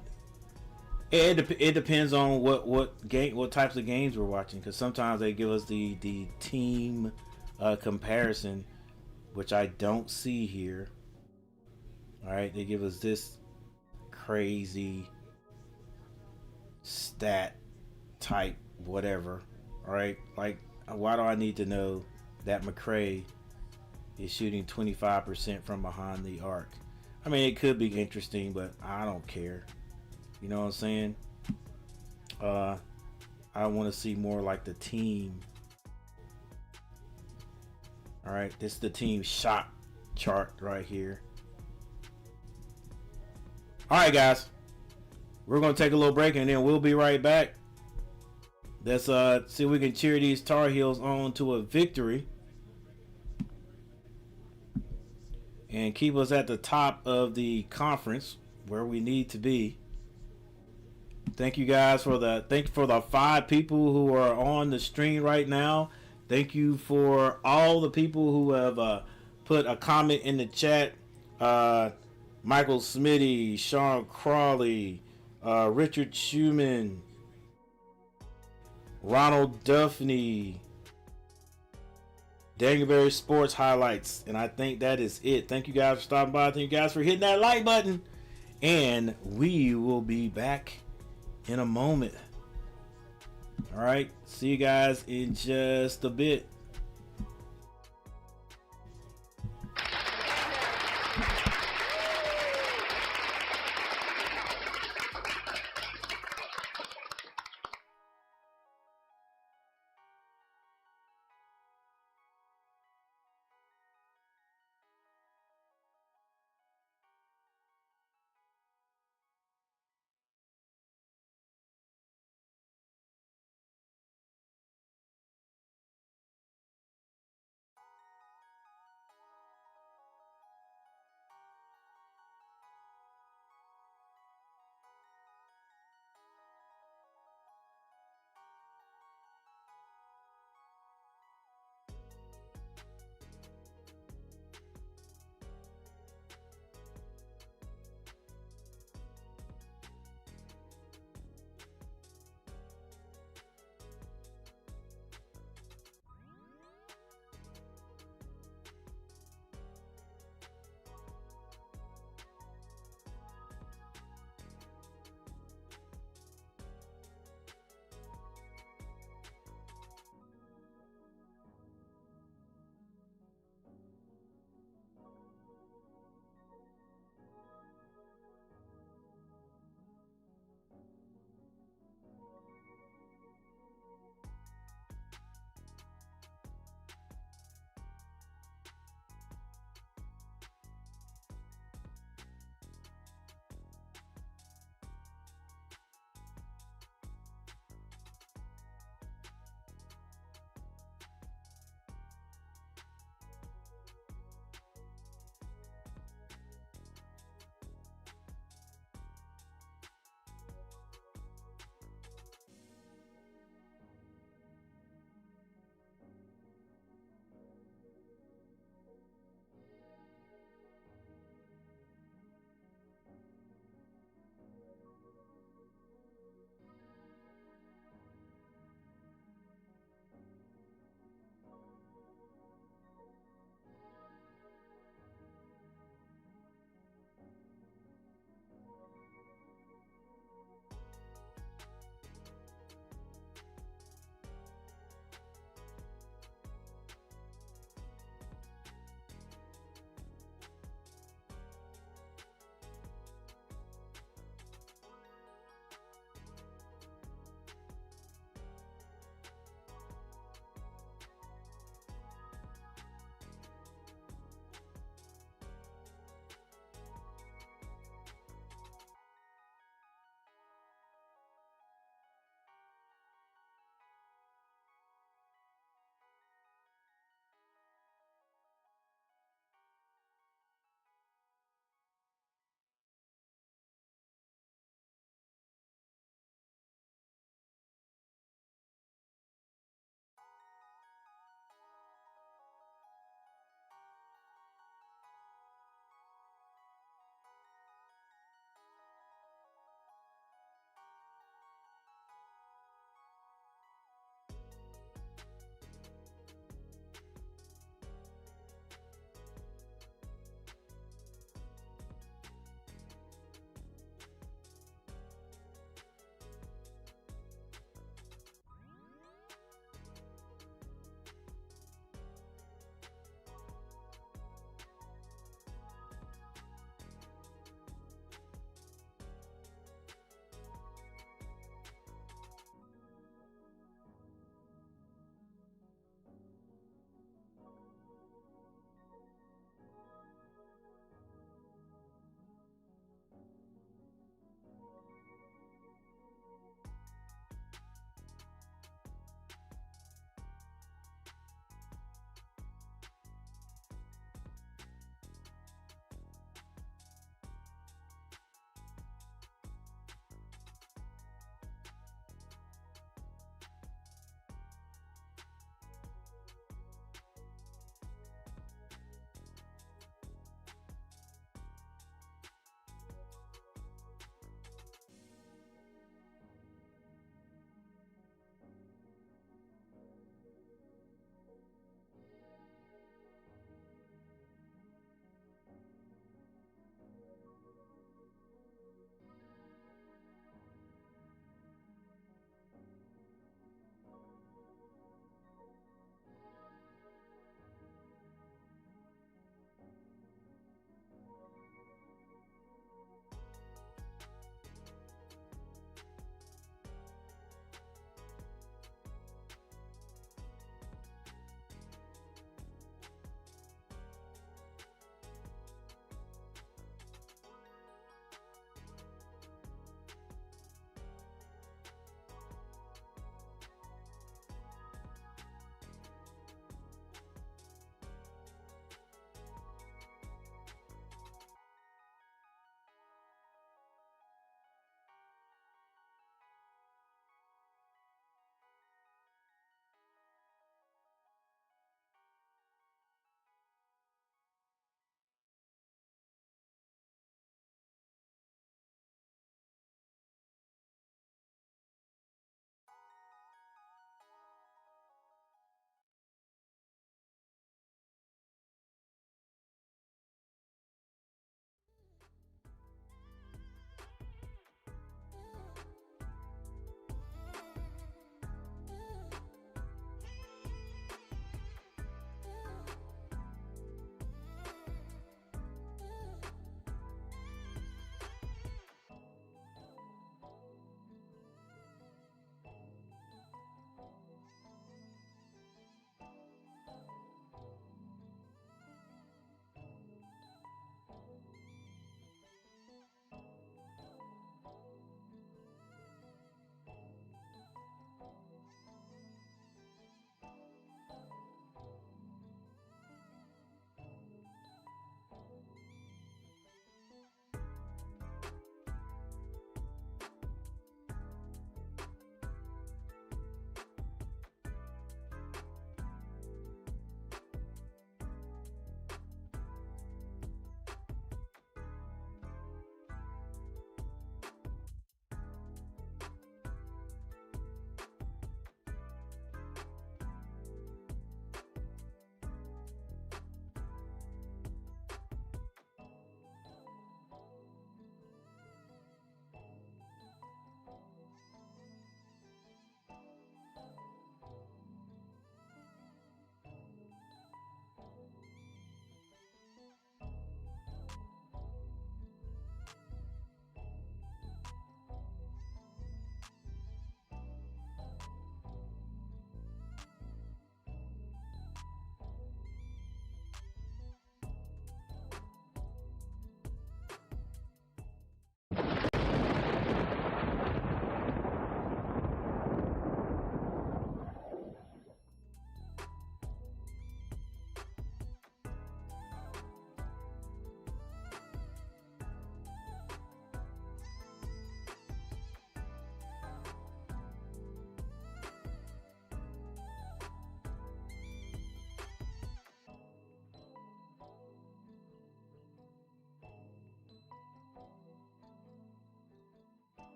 it depends on what types of games we're watching, because sometimes they give us the team comparison, which I don't see here. All right, they give us this crazy stat type whatever. All right, like, why do I need to know that McCray is shooting 25% from behind the arc? I mean, it could be interesting, but I don't care. You know what I'm saying? I want to see more like the team. All right, this is the team shot chart right here. All right, guys. We're going to take a little break, and then we'll be right back. Let's see if we can cheer these Tar Heels on to a victory and keep us at the top of the conference where we need to be. Thank you guys for the 5 people who are on the stream right now. Thank you for all the people who have put a comment in the chat. Michael Smitty, Sean Crawley, Richard Schumann, Ronald Duffney, Dangleberry Sports highlights. And I think that is it. Thank you guys for stopping by. Thank you guys for hitting that like button. And we will be back in a moment. All right. See you guys in just a bit.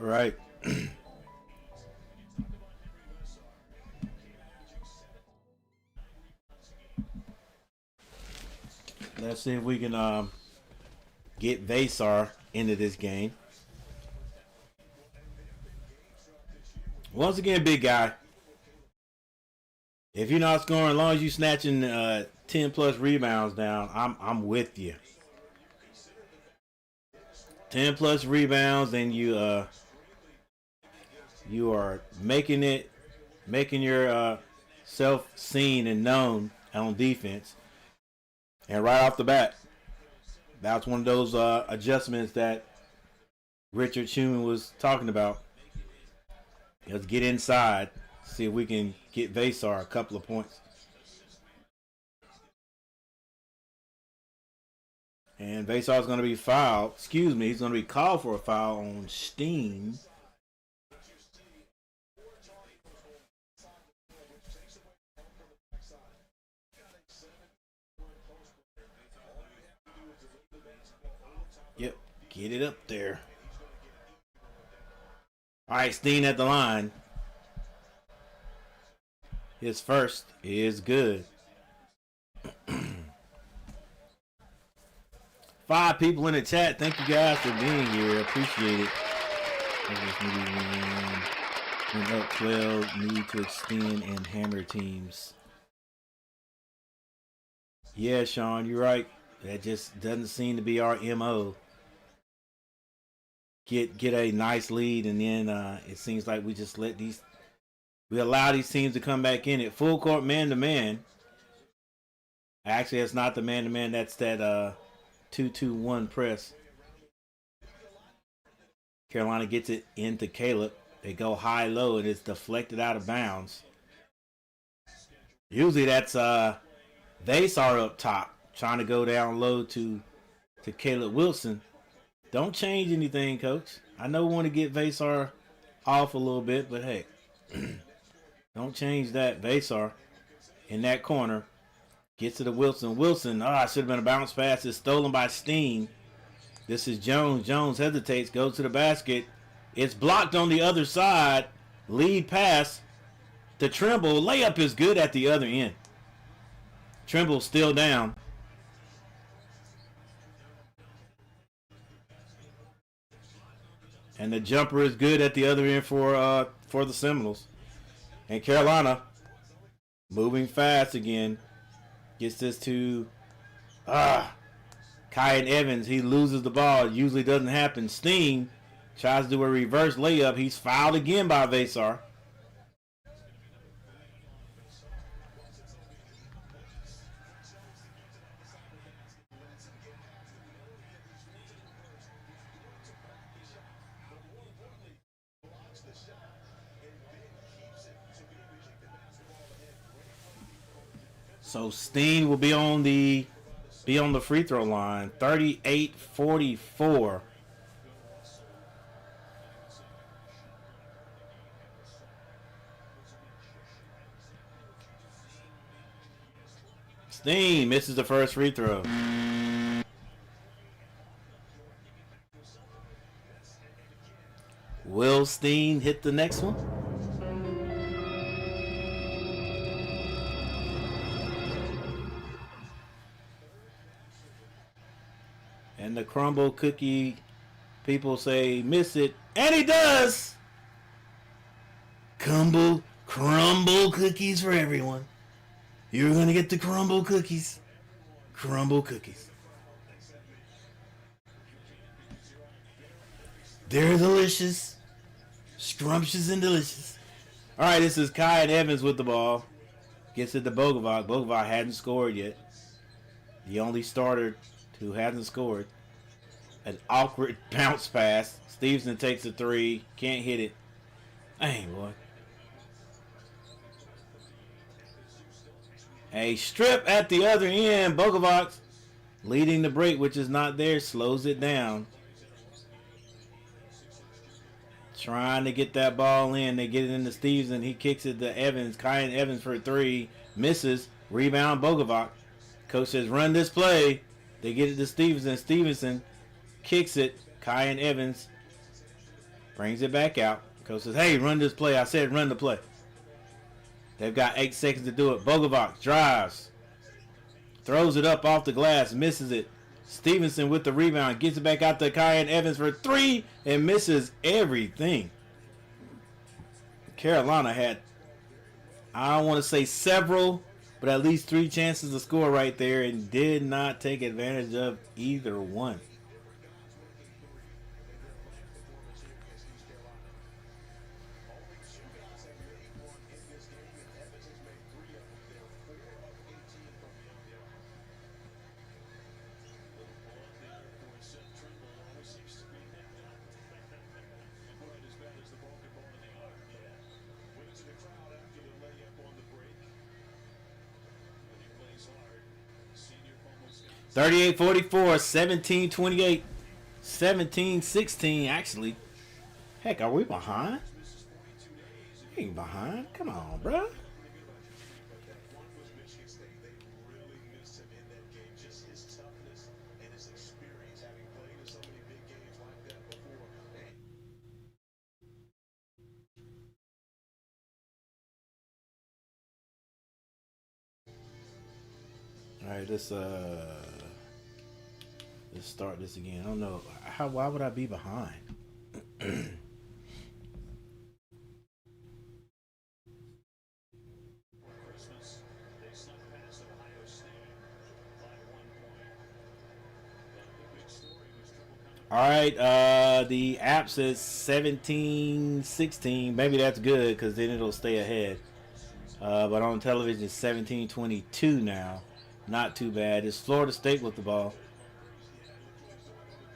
Right. Let's see if we can get Vasar into this game. Once again, big guy. If you're not scoring, as long as you're snatching 10 plus rebounds down, I'm with you. 10 plus rebounds, and you are making your self seen and known on defense. And right off the bat, that's one of those adjustments that Richard Schumann was talking about. Let's get inside, see if we can get Vasar a couple of points. And Vasar's going to be fouled. Excuse me, he's going to be called for a foul on Steen. Yep, get it up there. All right, Steen at the line. His first is good. 5 people in the chat. Thank you guys for being here. Appreciate it. Went up 12. Need to extend and hammer teams. Yeah, Sean, you're right. That just doesn't seem to be our MO. Get a nice lead, and then it seems like we just we allow these teams to come back in it. Full court man-to-man. Actually, it's not the man-to-man. That's that 2-2-1 press. Carolina gets it into Caleb. They go high-low, and it's deflected out of bounds. Usually that's Vasar up top, trying to go down low to Caleb Wilson. Don't change anything, Coach. I know we want to get Vasar off a little bit, but hey, don't change that. Vasar in that corner gets to the Wilson. Wilson, it should have been a bounce pass. It's stolen by Steen. This is Jones. Jones hesitates, goes to the basket. It's blocked on the other side. Lead pass to Trimble. Layup is good at the other end. Trimble still down. And the jumper is good at the other end for the Seminoles. And Carolina moving fast again. Gets this to Kyan Evans. He loses the ball. It usually doesn't happen. Steen tries to do a reverse layup. He's fouled again by Vasar. So Steen will be on the free throw line. 38-44. Steen misses the first free throw. Will Steen hit the next one? And the crumble cookie people say miss it, and he does. Crumble cookies for everyone. You're gonna get the crumble cookies. Crumble cookies. They're delicious, scrumptious and delicious. All right, this is Kyan Evans with the ball. Gets it to Bogovac. Bogovac hadn't scored yet. The only starter who hasn't scored. An awkward bounce pass. Stevenson takes a three. Can't hit it. Dang, boy. A strip at the other end. Bogovac leading the break, which is not there, slows it down. Trying to get that ball in. They get it into Stevenson. He kicks it to Evans. Kyan Evans for a three. Misses. Rebound Bogovac. Coach says, run this play. They get it to Stevenson. Stevenson kicks it. Kyan Evans Brings it back out. Coach says, hey, run this play. I said run the play. They've got 8 seconds to do it. Bogovac drives. Throws it up off the glass. Misses it. Stevenson with the rebound. Gets it back out to Kyan Evans for 3 and misses everything. Carolina had, I don't want to say several, but at least 3 chances to score right there and did not take advantage of either one. Thirty-eight, 44, 17, 28, 17, 16. Actually, heck, are we behind? We ain't behind. Come on, bro. All right, let's start this again. I don't know why would I be behind? All right, the app says 17-16. Maybe that's good because then it'll stay ahead. But on television, it's 17-22 now. Not too bad. It's Florida State with the ball.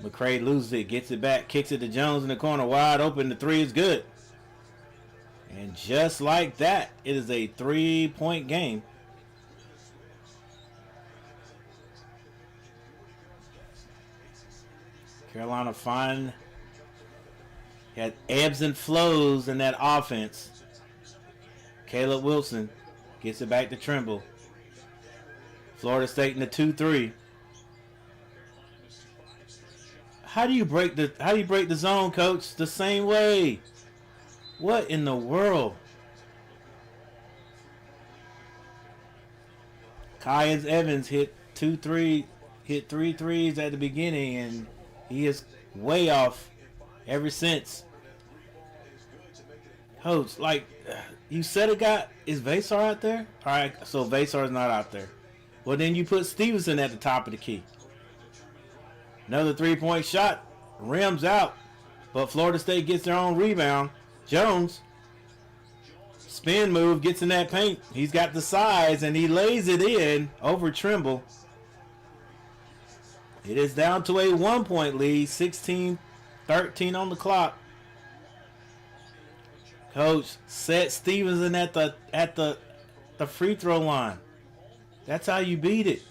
McCray loses it, gets it back, kicks it to Jones in the corner, wide open. The 3 is good. And just like that, it is a 3-point game. Carolina had ebbs and flows in that offense. Caleb Wilson gets it back to Trimble. Florida State in the 2-3. How do you break the zone, coach? The same way. What in the world? Kyan Evans hit 3 threes at the beginning, and he is way off ever since. Coach, like you said, is Vasar out there? All right, so Vasar is not out there. Well, then you put Stevenson at the top of the key. Another 3-point shot, rims out, but Florida State gets their own rebound. Jones, spin move, gets in that paint. He's got the size, and he lays it in over Trimble. It is down to a 1-point lead, 16-13 on the clock. Coach, set Stevenson at the free throw line. That's how you beat it.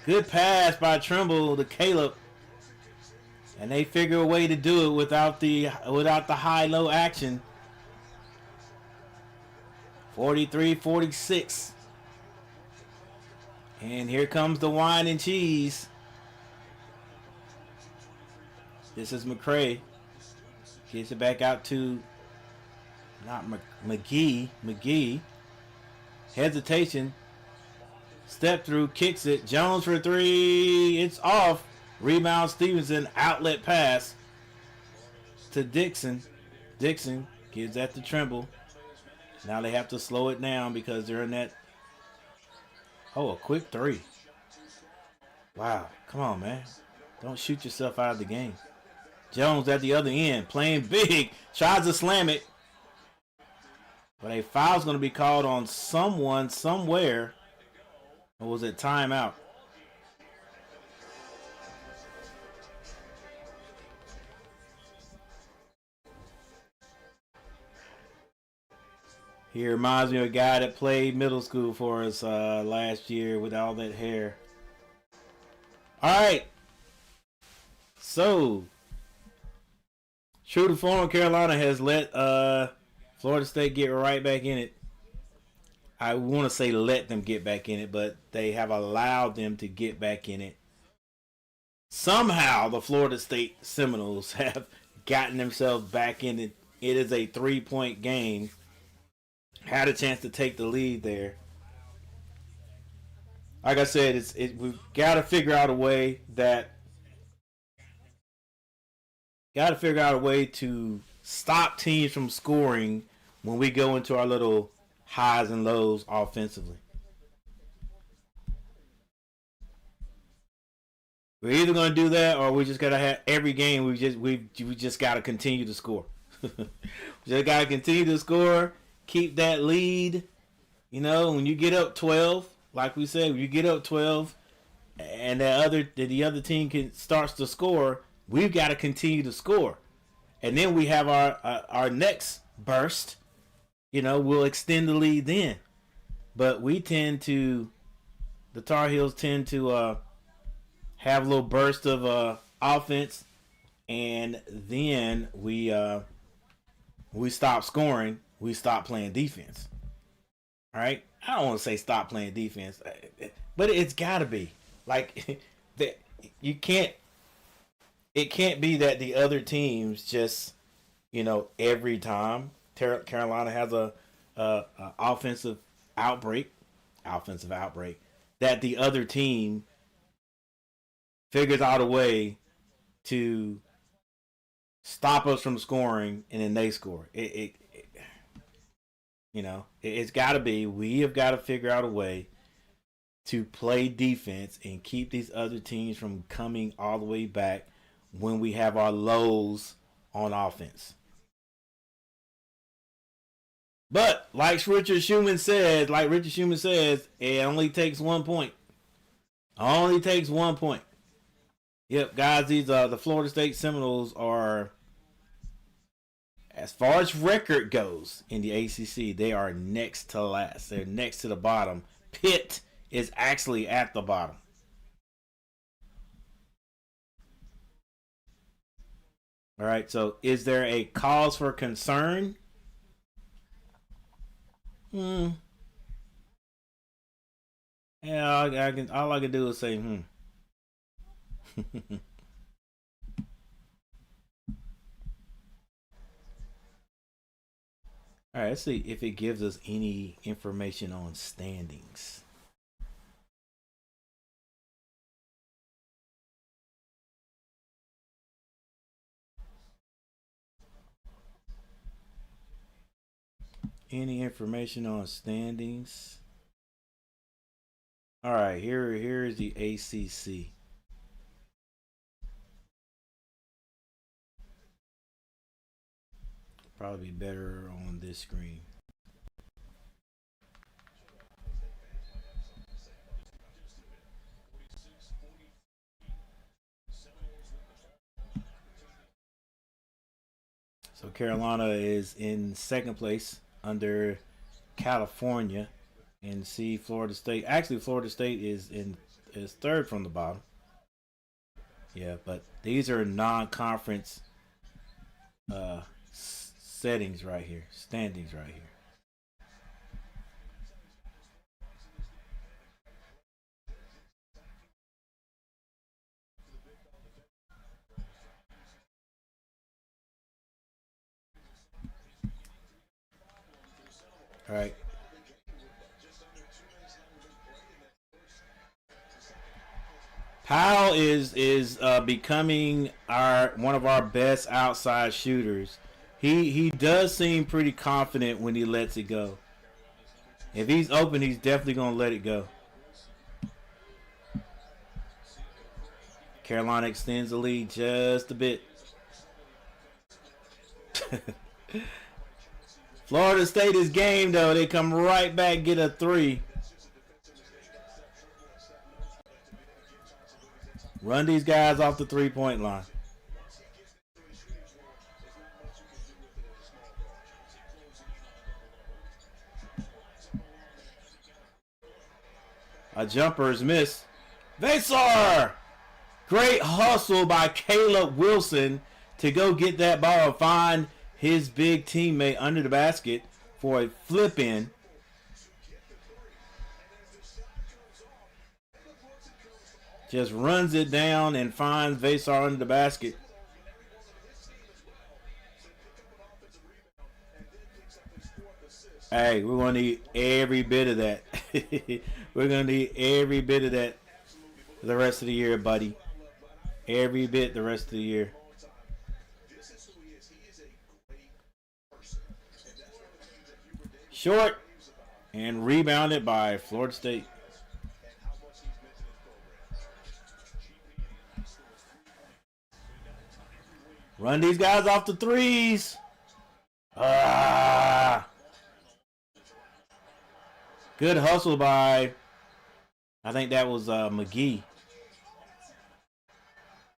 Good pass by Trimble to Caleb. And they figure a way to do it without the high-low action. 43-46. And here comes the wine and cheese. This is McCray. Gets it back out to not McGee. McGee. Hesitation. Step through, kicks it. Jones for 3. It's off. Rebound Stevenson. Outlet pass to Dixon. Dixon gives that to Trimble. Now they have to slow it down because they're in that. Oh, a quick 3. Wow. Come on, man. Don't shoot yourself out of the game. Jones at the other end. Playing big. Tries to slam it. But a foul's going to be called on someone somewhere. Or was it timeout? He reminds me of a guy that played middle school for us last year with all that hair. All right. So, true to form, Carolina has let Florida State get right back in it. I want to say let them get back in it, but they have allowed them to get back in it. Somehow, the Florida State Seminoles have gotten themselves back in it. It is a 3-point game. Had a chance to take the lead there. Like I said, we've got to figure out a way to stop teams from scoring when we go into our little highs and lows offensively. We're either going to do that, or we just got to have every game. We just got to continue to score. We just got to continue to score, keep that lead. You know, when you get up 12, like we said, when you get up 12, and the other team starts to score, we've got to continue to score, and then we have our next burst. You know, we'll extend the lead then. But the Tar Heels tend to have a little burst of offense, and then we stop scoring. We stop playing defense. All right, I don't want to say stop playing defense, but it's got to be like that. You can't. It can't be that the other teams just, every time Carolina has a offensive outbreak, that the other team figures out a way to stop us from scoring, and then they score. It's got to be. We have got to figure out a way to play defense and keep these other teams from coming all the way back when we have our lows on offense. But like Richard Schumann says, it only takes 1 point. Only takes 1 point. Yep, guys, these the Florida State Seminoles are, as far as record goes in the ACC, they are next to last. They're next to the bottom. Pitt is actually at the bottom. All right, so is there a cause for concern? Yeah, all I can do is say, All right, let's see if it gives us any information on standings. Any information on standings? All right, here is the ACC. Probably be better on this screen. So Carolina is in second place under California, and see Florida State. Actually, Florida State is third from the bottom. Yeah, but these are non-conference settings right here, standings right here. All right. Powell is becoming one of our best outside shooters. He does seem pretty confident when he lets it go. If he's open, he's definitely gonna let it go. Carolina extends the lead just a bit. Florida State is game though. They come right back, get a 3. Run these guys off the 3-point line. A jumper is missed. Vesar! Great hustle by Caleb Wilson to go get that ball and find his big teammate under the basket for a flip in. Just runs it down and finds Vesar under the basket. Hey, we're gonna need every bit of that. We're gonna need every bit of that the rest of the year, buddy. Every bit the rest of the year. Short and rebounded by Florida State. Run these guys off the threes. Ah. Good hustle by, I think that was McGee.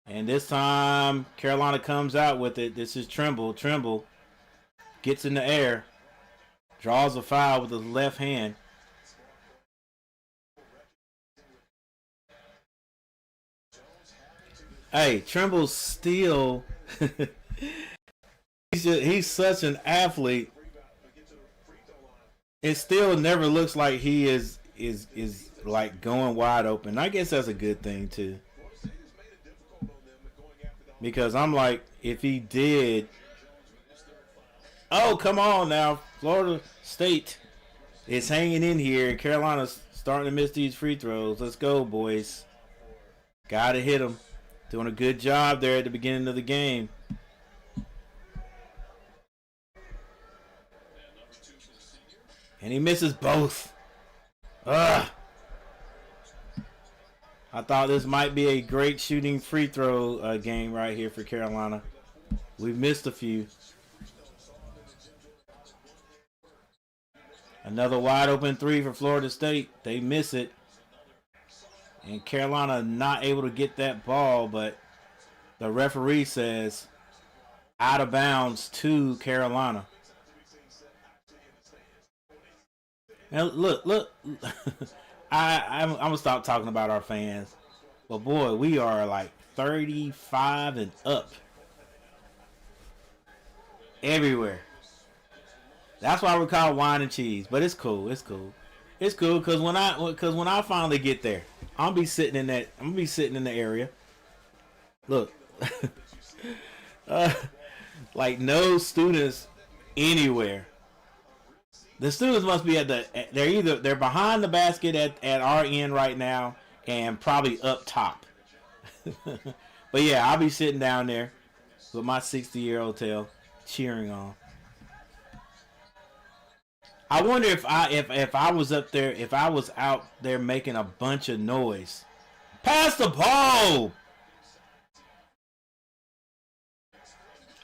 And this time, Carolina comes out with it. This is Trimble. Trimble gets in the air. Draws a foul with his left hand. Hey, Trimble's still... he's such an athlete. It still never looks like he is like going wide open. I guess that's a good thing too. Because I'm like, if he did... Oh, come on now. Florida State is hanging in here. Carolina's starting to miss these free throws. Let's go, boys. Gotta hit them. Doing a good job there at the beginning of the game. And he misses both. Ugh. I thought this might be a great shooting free throw game right here for Carolina. We've missed a few. Another wide open three for Florida State. They miss it. And Carolina not able to get that ball, but the referee says out of bounds to Carolina. Now look. I'm gonna stop talking about our fans, but boy, we are like 35 and up everywhere. That's why we call it wine and cheese, but it's cool. It's cool because when I finally get there, I'm gonna be sitting in the area. Look, like no students anywhere. The students must be they're behind the basket at our end right now and probably up top. But yeah, I'll be sitting down there with my 60-year-old tail cheering on. I wonder if I was up there, if I was out there making a bunch of noise. Pass the ball.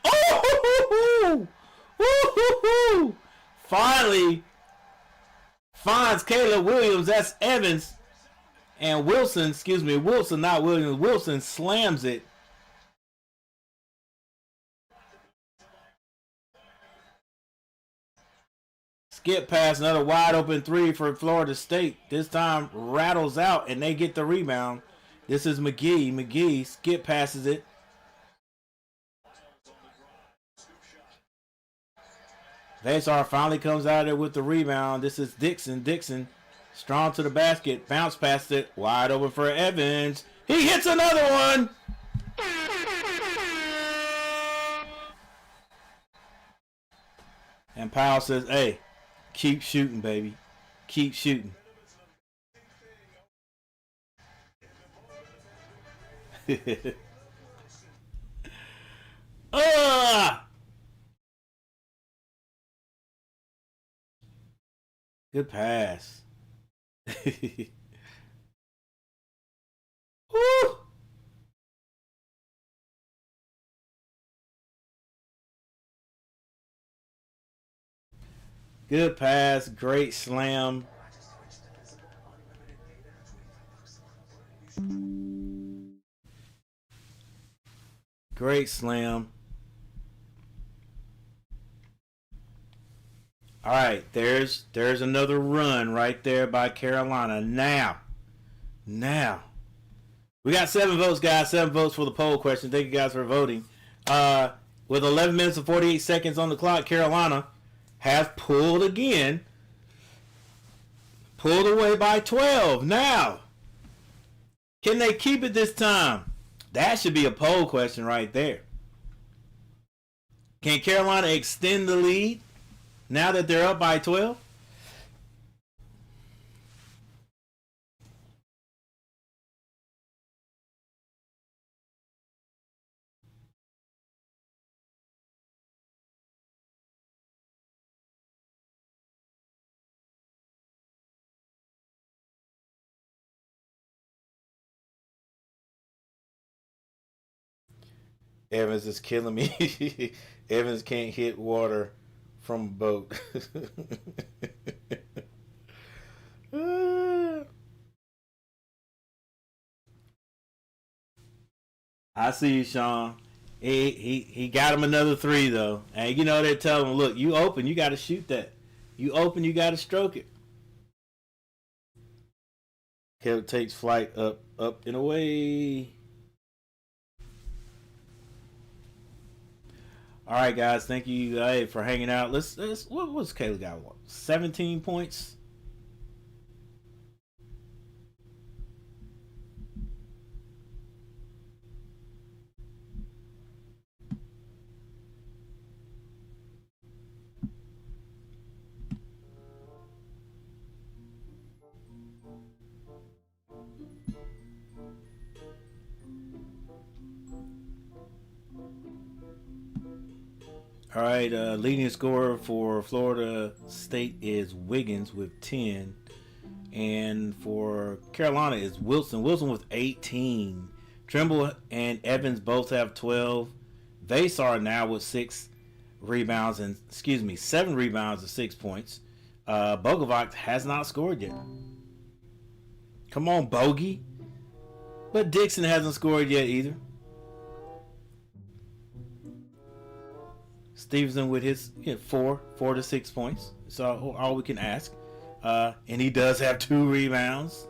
Oh! Woo-hoo-hoo! Finally finds Caleb Williams. That's Evans. And Wilson, not Williams. Wilson slams it. Skip pass, another wide open three for Florida State. This time rattles out and they get the rebound. This is McGee. McGee skip passes it. Vesar finally comes out of there with the rebound. This is Dixon. Dixon strong to the basket. Bounce past it. Wide open for Evans. He hits another one. And Powell says, hey, keep shooting, baby. Keep shooting. Good pass. Woo! Good pass. Great slam. Great slam. All right, there's another run right there by Carolina. Now, we got 7 votes, guys. 7 votes for the poll question. Thank you guys for voting. With 11 minutes and 48 seconds on the clock, Carolina has pulled again. Pulled away by 12. Now, can they keep it this time? That should be a poll question right there. Can Carolina extend the lead? Now that they're up by 12. Evans is killing me. Evans can't hit water from a boat. I see you, Sean. He got him another 3 though, and you know they're telling him, look, you open, you got to shoot that. You open, you got to stroke it. Caleb takes flight up and away. All right, guys. Thank you for hanging out. Let's what was Caleb got? 17 points. All right, leading scorer for Florida State is Wiggins with 10. And for Carolina is Wilson. Wilson with 18. Trimble and Evans both have 12. Vasar now with 7 rebounds and 6 points. Bogovac has not scored yet. Come on, Bogey. But Dixon hasn't scored yet either. Stevenson with his 4 to 6 points. So all we can ask. And he does have 2 rebounds.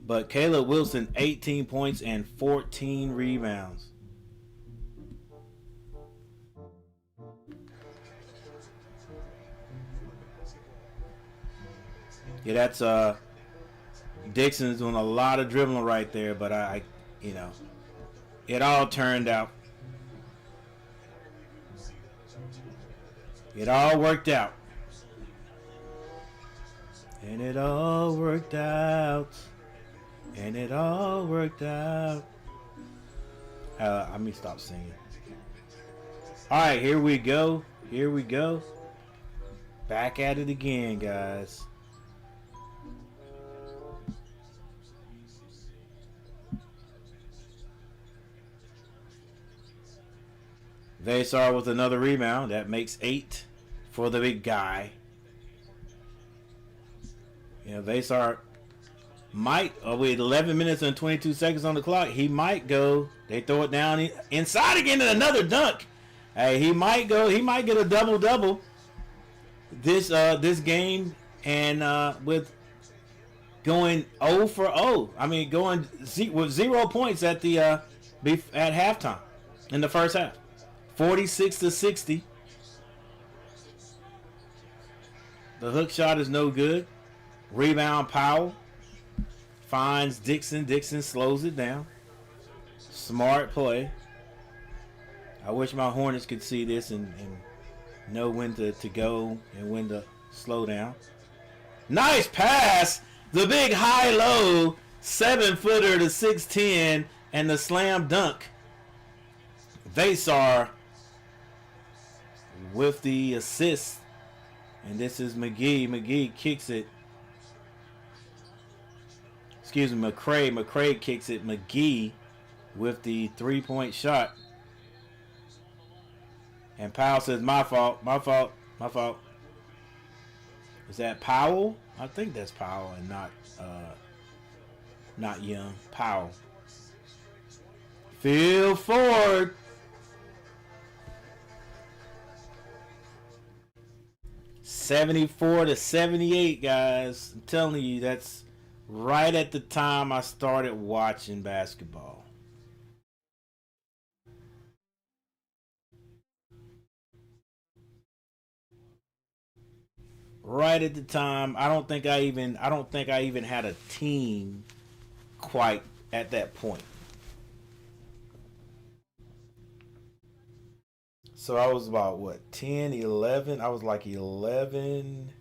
But Caleb Wilson, 18 points and 14 rebounds. Yeah, that's Dixon's doing a lot of dribbling right there, but it all turned out. It all worked out. And it all worked out. And it all worked out. Let me stop singing. Alright, here we go. Here we go. Back at it again, guys. Vasar with another rebound. That makes 8 for the big guy. Vasar might, with 11 minutes and 22 seconds on the clock, he might go. They throw it down inside again and another dunk. Hey, he might go. He might get a double-double this game, and with going 0 for 0. I mean, going with 0 points at halftime in the first half. 46-60. The hook shot is no good. Rebound, Powell finds Dixon. Dixon slows it down. Smart play. I wish my Hornets could see this and know when to go and when to slow down. Nice pass. The big high-low 7-footer to 6'10", and the slam dunk. Vasar with the assist. And this is McGee. McGee kicks it. Excuse me, McCray. McCray kicks it. McGee with the 3-point shot. And Powell says, my fault, my fault, my fault. Is that Powell? I think that's Powell and not Young. Powell. Phil Ford. $74-78, guys. I'm telling you, that's right at the time I started watching basketball. Right at the time, I don't think I even had a team quite at that point. So I was about what, 10, 11? I was like 11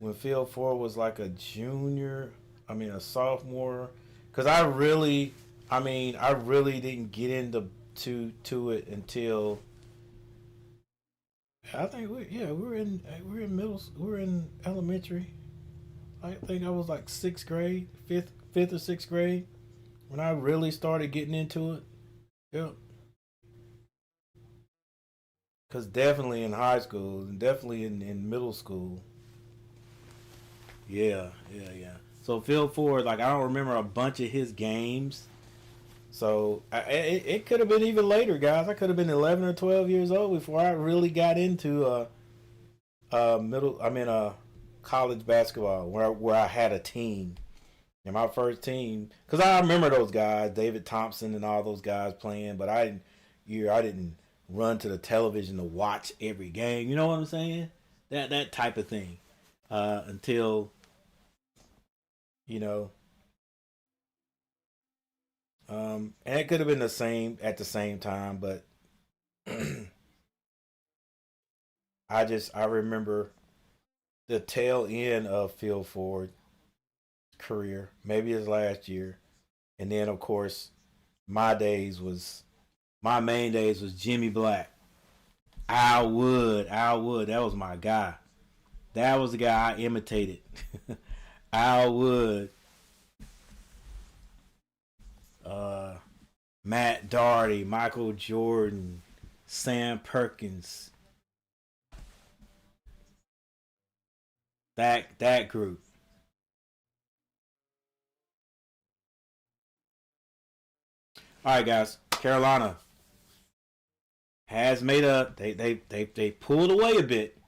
when Phil Ford was like a junior. I mean, a sophomore. Cause I really didn't get into to it until I think we were in elementary. I think I was like sixth grade, fifth or sixth grade when I really started getting into it. Yeah, because definitely in high school and definitely in middle school. Yeah. So Phil Ford, like I don't remember a bunch of his games. So it could have been even later, guys. I could have been 11 or 12 years old before I really got into college basketball where I had a team. And my first team, because I remember those guys, David Thompson and all those guys playing, but I didn't run to the television to watch every game. You know what I'm saying? That type of thing. Until you know, and it could have been the same at the same time, but I remember the tail end of Phil Ford career, maybe his last year, and then of course my main days was Jimmy Black, Al Wood. That was my guy. That was the guy I imitated. Al Wood, uh, Matt Doherty, Michael Jordan, Sam Perkins. That group. All right, guys. Carolina has made a they pulled away a bit.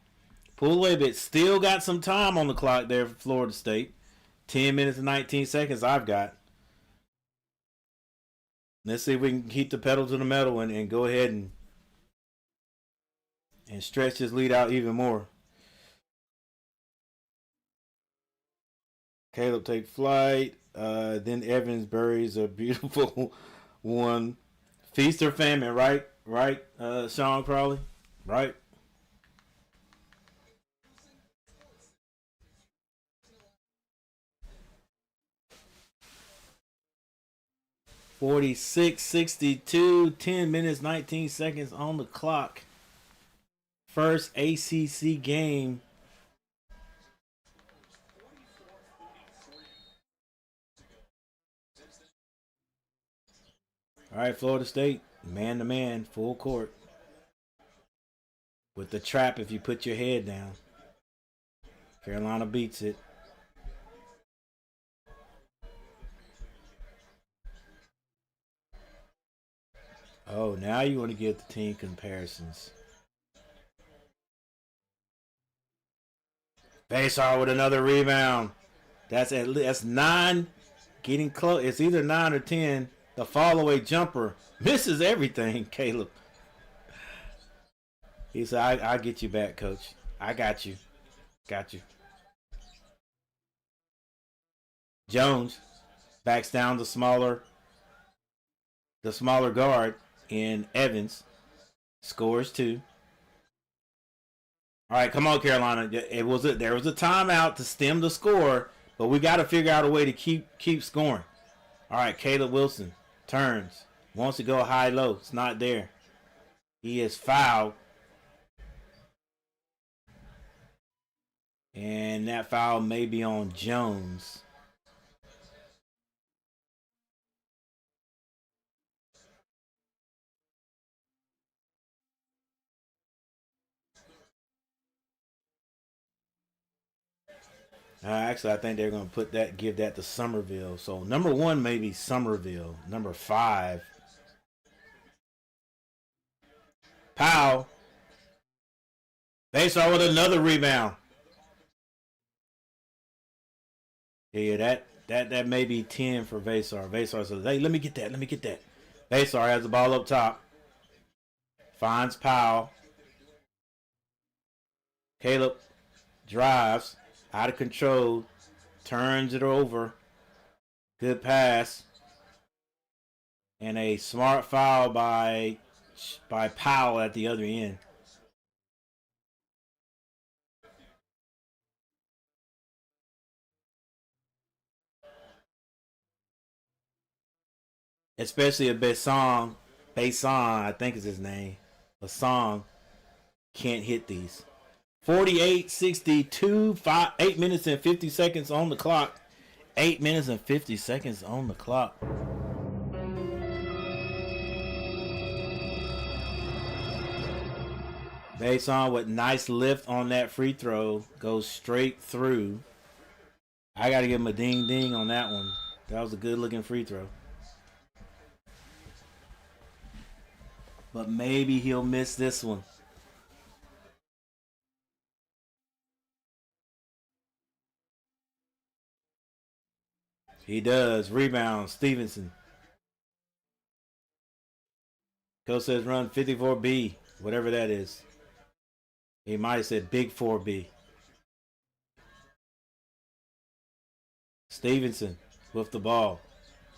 Pulled away a bit. Still got some time on the clock there for Florida State. 10 minutes and 19 seconds I've got. Let's see if we can keep the pedal to the metal and go ahead and stretch this lead out even more. Caleb take flight. Then Evans buries a beautiful one. Feast or famine, right? Right, Sean Crawley? Right? 46-62, 10 minutes, 19 seconds on the clock. First ACC game. All right, Florida State, man to man, full court. With the trap if you put your head down. Carolina beats it. Oh, now you want to get the team comparisons. Baysar with another rebound. That's 9. Getting close. It's either 9 or 10. The fall away jumper misses everything. Caleb. He said, "I'll get you back, coach. I got you. Got you." Jones backs down the smaller guard in Evans. Scores 2. All right, come on, Carolina. There was a timeout to stem the score, but we got to figure out a way to keep scoring. All right, Caleb Wilson turns, wants to go high low. It's not there. He is fouled, and that foul may be on Jones. Actually, I think they're going to give that to Somerville. So number 1 maybe Somerville. Number 5, Powell. Baystar with another rebound. Yeah, that may be 10 for Vasar. Vasar says, "Hey, let me get that. Let me get that." Vasar has the ball up top. Finds Powell. Caleb drives out of control, turns it over. Good pass. And a smart foul by Powell at the other end. especially a Besson, I think is his name. Besson can't hit these. 48-62, 8 minutes and 50 seconds on the clock. 8 minutes and 50 seconds on the clock. Besson with nice lift on that free throw. Goes straight through. I got to give him a ding ding on that one. That was a good looking free throw. But maybe he'll miss this one. He does. Rebound, Stevenson. Coach says run 54B, whatever that is. He might have said big 4B. Stevenson with the ball.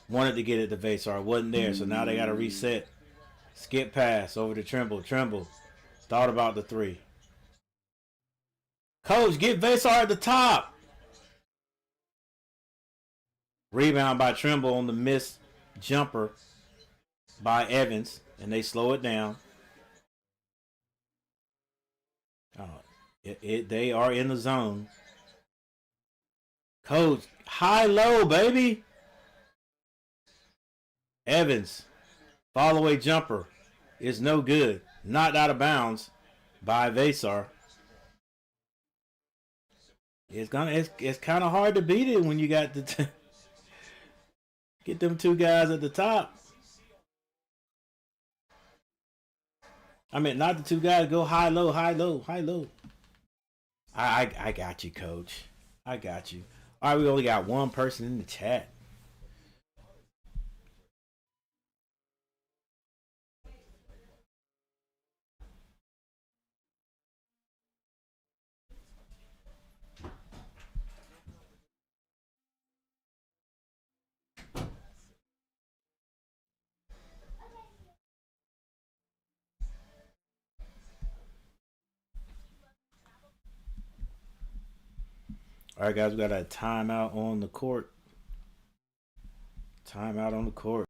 Wanted to get it to Vesar. Wasn't there, so now they got to reset. Skip pass over to Trimble. Trimble thought about the three. Coach, get Vesar at the top. Rebound by Trimble on the missed jumper by Evans, and they slow it down. They are in the zone. Coach, high-low, baby. Evans, fall-away jumper is no good. Knocked out of bounds by Vesar. It's kind of hard to beat it when you got the get them two guys at the top. I mean, not the two guys go high low, high low, high low. I got you, Coach. I got you. All right, we only got one person in the chat. All right, guys, we got a timeout on the court. Timeout on the court.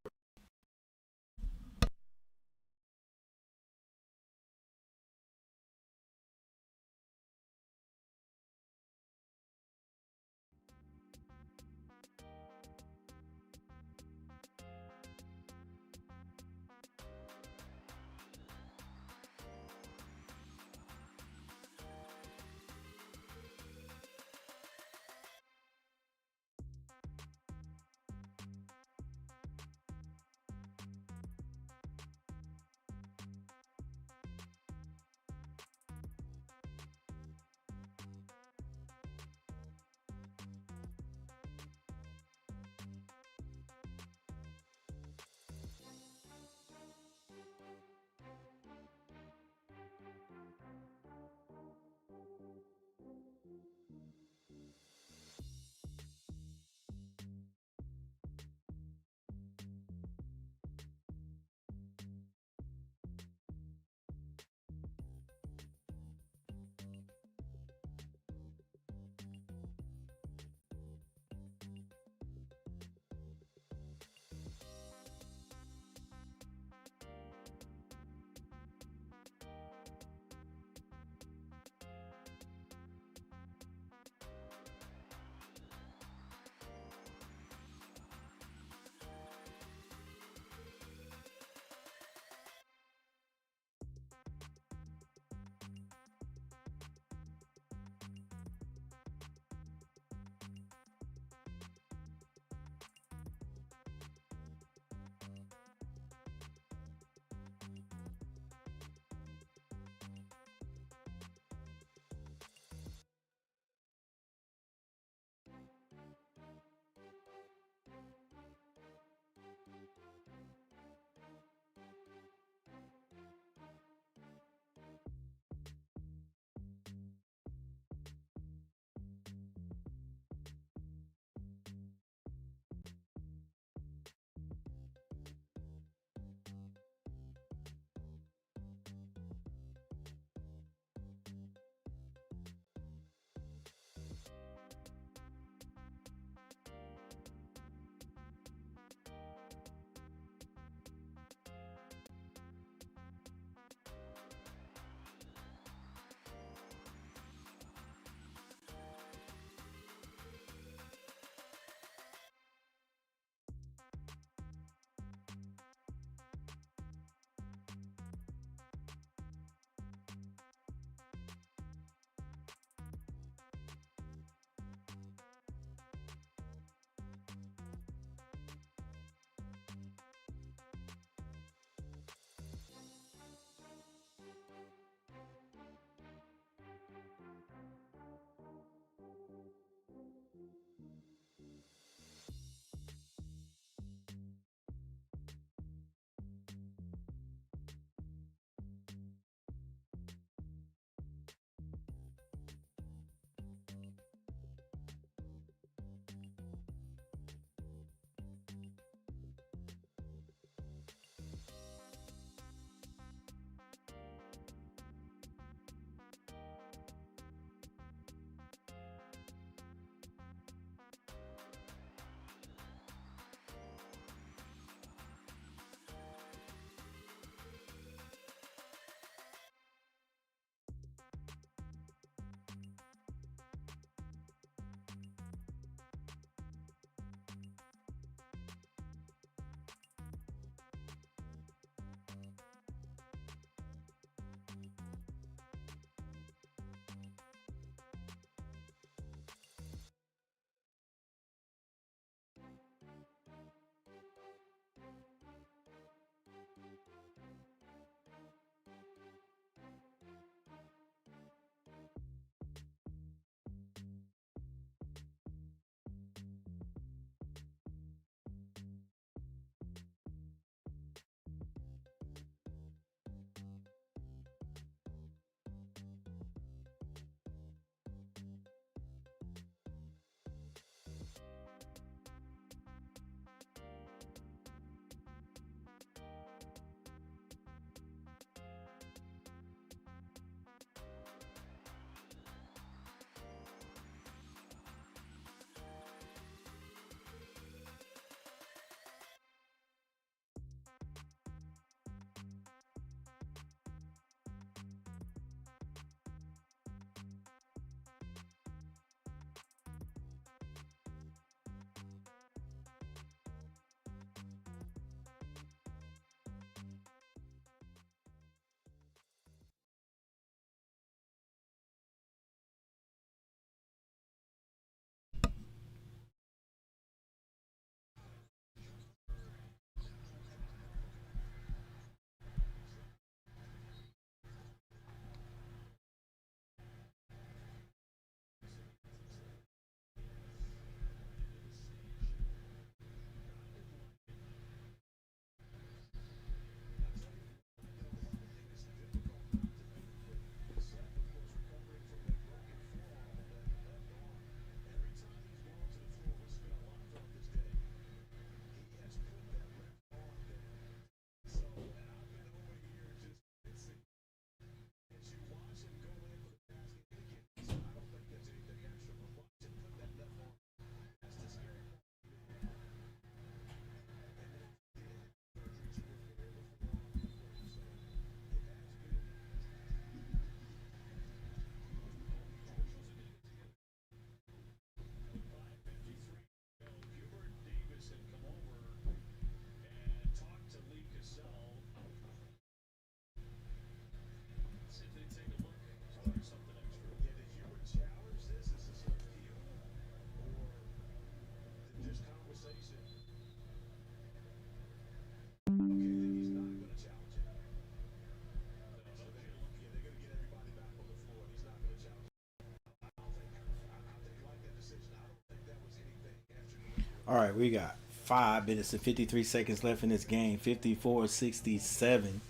All right, we got 5 minutes and 53 seconds left in this game. 54-67.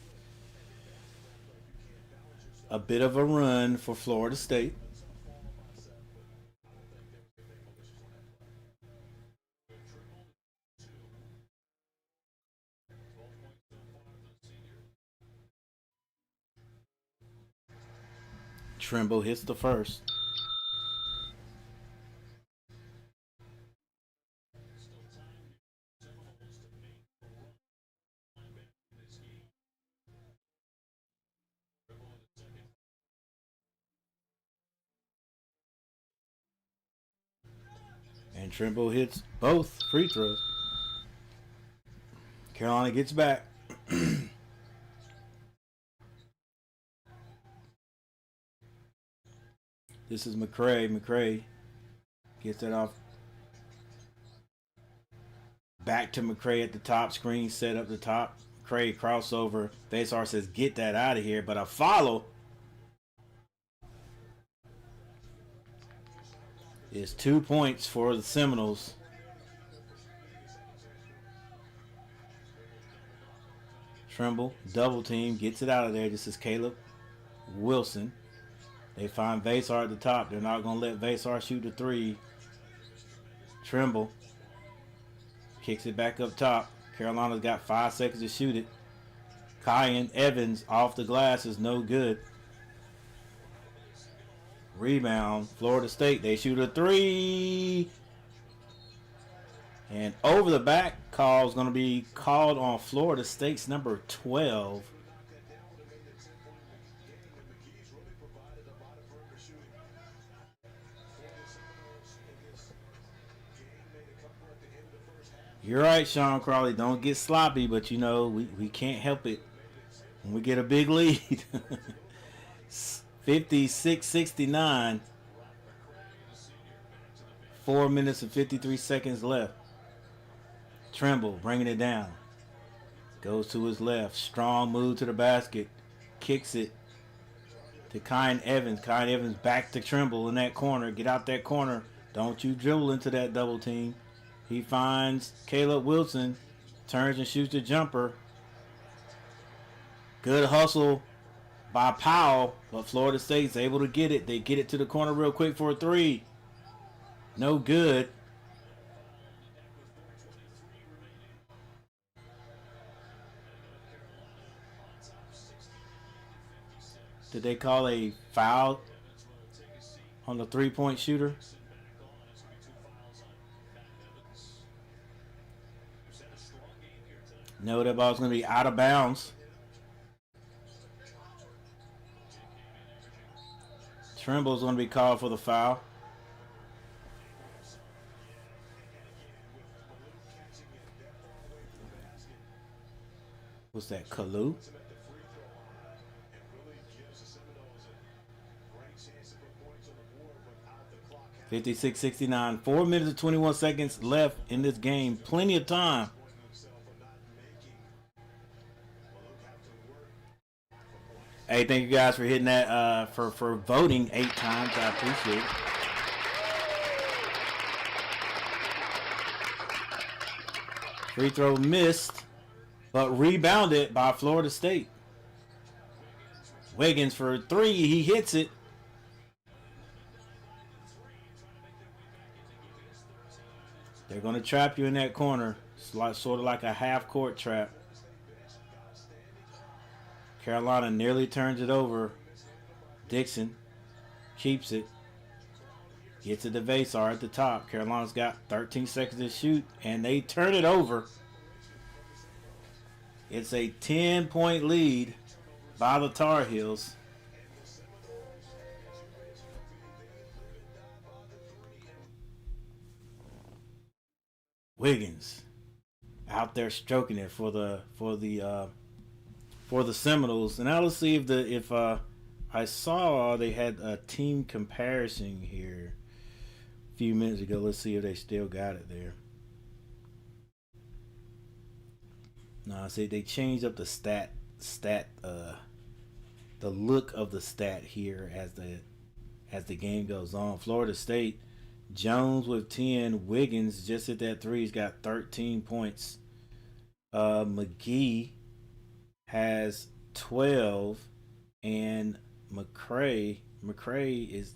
A bit of a run for Florida State. Trimble hits the first. And Trimble hits both free throws. Carolina gets back. This is McCray. McCray gets that off. Back to McCray at the top. Screen set up the top. McCray crossover. Basar says, get that out of here. But a follow is 2 points for the Seminoles. Trimble, double team, gets it out of there. This is Caleb Wilson. They find Vasar at the top. They're not going to let Vasar shoot the three. Trimble kicks it back up top. Carolina's got 5 seconds to shoot it. Kyan Evans off the glass is no good. Rebound, Florida State. They shoot a three. And over the back call is going to be called on Florida State's number 12. You're right, Sean Crawley. Don't get sloppy, but you know, we can't help it when we get a big lead. 56-69. 4 minutes and 53 seconds left. Trimble bringing it down. Goes to his left. Strong move to the basket. Kicks it to Kyan Evans. Kyan Evans back to Trimble in that corner. Get out that corner. Don't you dribble into that double team. He finds Caleb Wilson. Turns and shoots the jumper. Good hustle by Powell, but Florida State's able to get it. They get it to the corner real quick for a three. No good. Did they call a foul on the three-point shooter? No, that ball's going to be out of bounds. Trimble's going to be called for the foul. What's that, Kalu? (56-69). 4 minutes and 21 seconds left in this game. Plenty of time. Hey, thank you guys for hitting that, for voting 8 times. I appreciate it. Free throw missed, but rebounded by Florida State. Wiggins for 3. He hits it. They're going to trap you in that corner. It's like, sort of like a half-court trap. Carolina nearly turns it over. Dixon keeps it. Gets it to Vasar at the top. Carolina's got 13 seconds to shoot, and they turn it over. It's a 10-point lead by the Tar Heels. Wiggins out there stroking it for the Seminoles. And now let's see if I saw they had a team comparison here a few minutes ago. Let's see if they still got it there. No, I see they changed up the the look of the stat here as the game goes on. Florida State Jones with 10. Wiggins just hit that three. He's got 13 points. McGee has 12, and McCray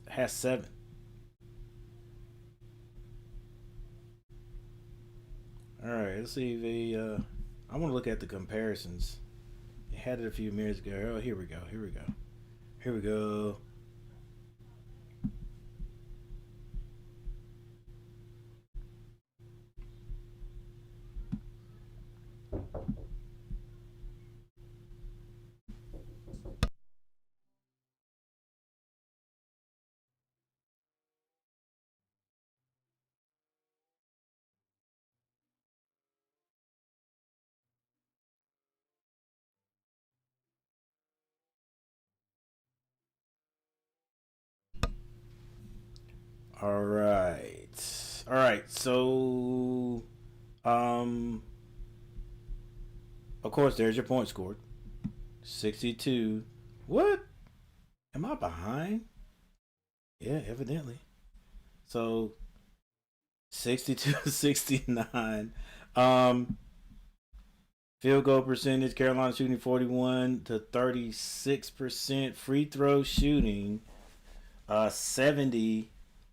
has 7. All right, let's see if they. I want to look at the comparisons. They had it a few minutes ago. Oh, here we go. Here we go. Here we go. All right. All right. So, um, of course, there's your point scored. 62. What? Am I behind? Yeah, evidently. So 62-69. Um, Field goal percentage, Carolina shooting 41 to 36%. Free throw shooting 70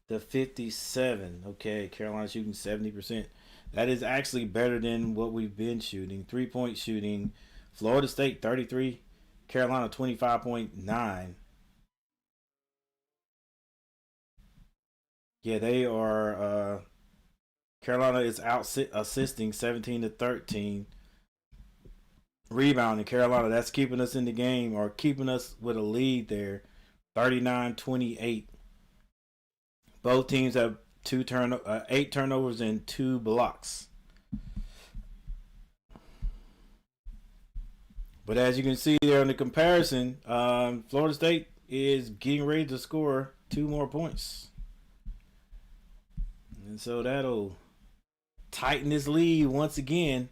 to 57. Okay, Carolina shooting 70%. That is actually better than what we've been shooting. 3-point shooting, Florida State 33, Carolina 25.9. Yeah, they are. Carolina is out assisting 17 to 13. Rebounding Carolina, that's keeping us in the game or keeping us with a lead there. 39-28. Both teams have 8 turnovers and 2 blocks. But as you can see there in the comparison, Florida State is getting ready to score 2 more points. And so that'll tighten this lead once again.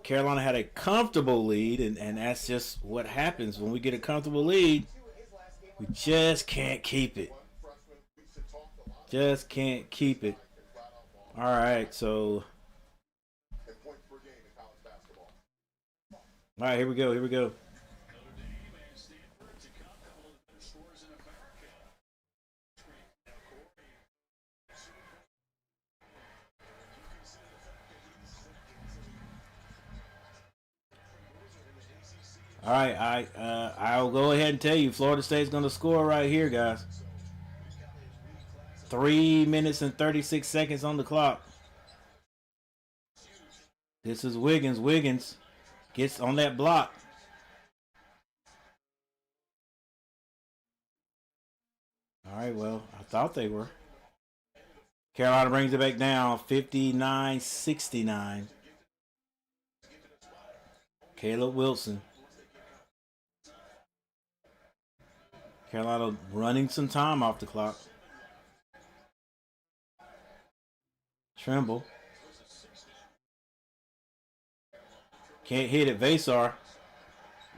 Carolina had a comfortable lead, and that's just what happens when we get a comfortable lead. We just can't keep it. Just can't keep it. All right, so. All right, here we go. Here we go. All right, I'll go ahead and tell you, Florida State's going to score right here, guys. 3 minutes and 36 seconds on the clock. This is Wiggins. Wiggins gets on that block. All right, well, I thought they were. Carolina brings it back down, 59-69. Caleb Wilson. Carolina running some time off the clock. Trimble. Can't hit it. Vasar.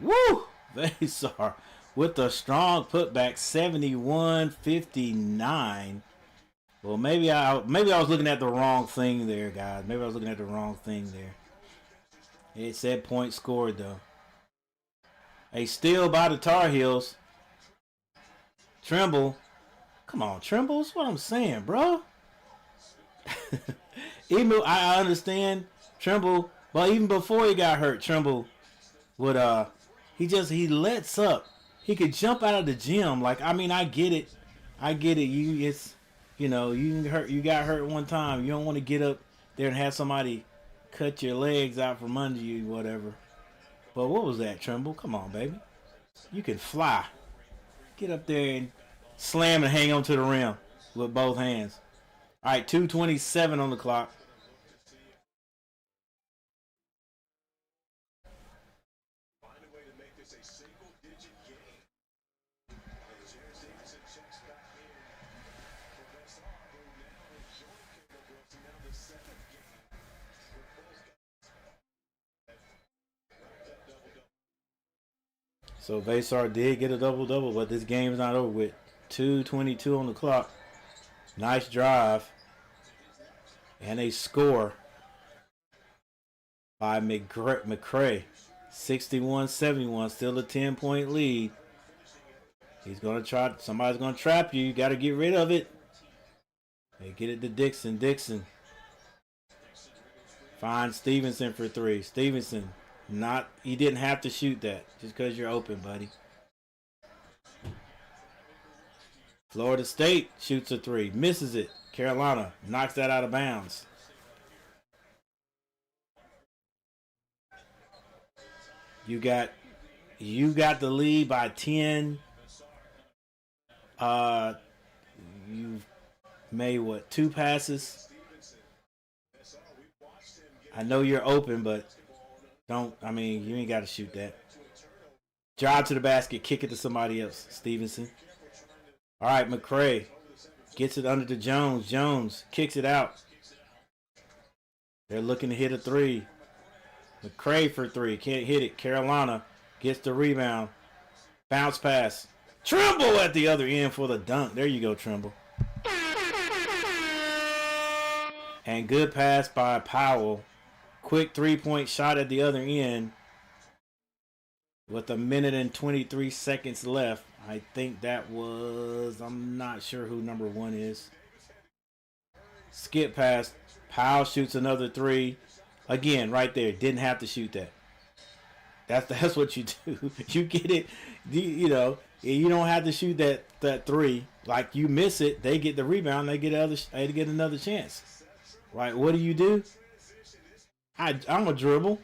Woo! Vasar with a strong putback, 71-59. Well, maybe I was looking at the wrong thing there, guys. Maybe I was looking at the wrong thing there. It said point scored, though. A steal by the Tar Heels. Trimble. Come on, Trimble. That's what I'm saying, bro. Even I understand Trimble, but even before he got hurt, Trimble would he lets up. He could jump out of the gym. Like, I mean, I get it. You got hurt one time. You don't want to get up there and have somebody cut your legs out from under you, whatever. But what was that, Trimble? Come on, baby. You can fly. Get up there and slam and hang on to the rim with both hands. All right, 2:27 on the clock. So Vasar did get a double-double, but this game is not over with. 2:22 on the clock. Nice drive. And a score by McCray. 61-71. Still a 10-point lead. He's going to try. Somebody's going to trap you. You got to get rid of it. They get it to Dixon. Dixon. Find Stevenson for three. Stevenson. He didn't have to shoot that just because you're open, buddy. Florida State shoots a three. Misses it. Carolina knocks that out of bounds. You got the lead by 10. You've made two passes? I know you're open, but you ain't got to shoot that. Drive to the basket, kick it to somebody else. Stevenson. All right, McCray gets it under to Jones. Jones kicks it out. They're looking to hit a three. McCray for three. Can't hit it. Carolina gets the rebound. Bounce pass. Trimble at the other end for the dunk. There you go, Trimble. And good pass by Powell. Quick three-point shot at the other end. With 1 minute and 23 seconds left. I think that was, I'm not sure who number 1 is. Skip pass. Powell shoots another three. Again, right there. Didn't have to shoot that. That's what you do. You get it. You don't have to shoot that three. Like, you miss it, they get the rebound. They get another chance. Right? What do? I'm a dribble.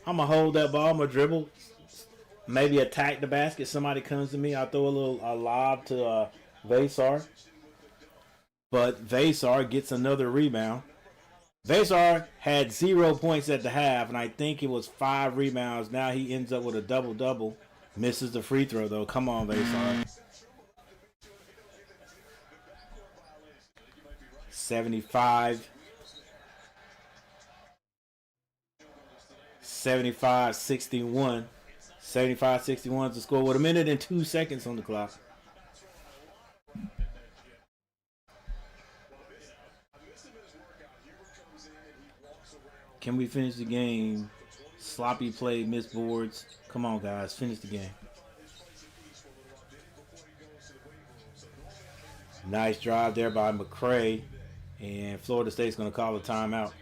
I'm gonna hold that ball. I'm gonna dribble. Maybe attack the basket. Somebody comes to me. I throw a lob to Vasar. But Vasar gets another rebound. Vasar had 0 points at the half, and I think it was 5 rebounds. Now he ends up with a double-double. Misses the free throw, though. Come on, Vasar. 75. 75-61. 75-61 is the score with 1 minute and 2 seconds on the clock. Can we finish the game? Sloppy play, missed boards. Come on, guys. Finish the game. Nice drive there by McCray. And Florida State's going to call a timeout.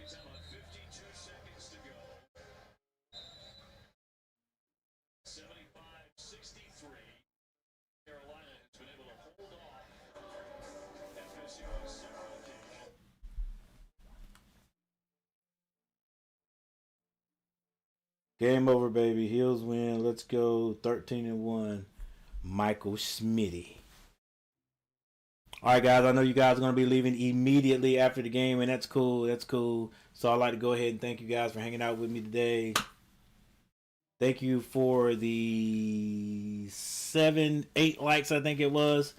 Game over, baby. Heels win. Let's go 13-1. Michael Smitty. All right, guys. I know you guys are going to be leaving immediately after the game, and that's cool. That's cool. So I'd like to go ahead and thank you guys for hanging out with me today. Thank you for the 8 likes, I think it was.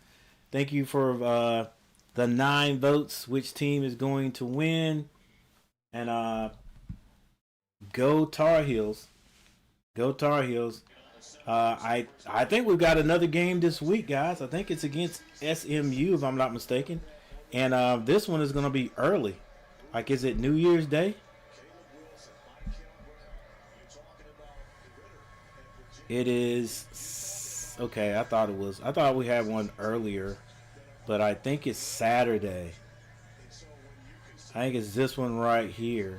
Thank you for the 9 votes. Which team is going to win? And go Tar Heels. Go Tar Heels. I think we've got another game this week, guys. I think it's against SMU, if I'm not mistaken. And this one is going to be early. Like, is it New Year's Day? It is. Okay, I thought we had one earlier. But I think it's Saturday. I think it's this one right here.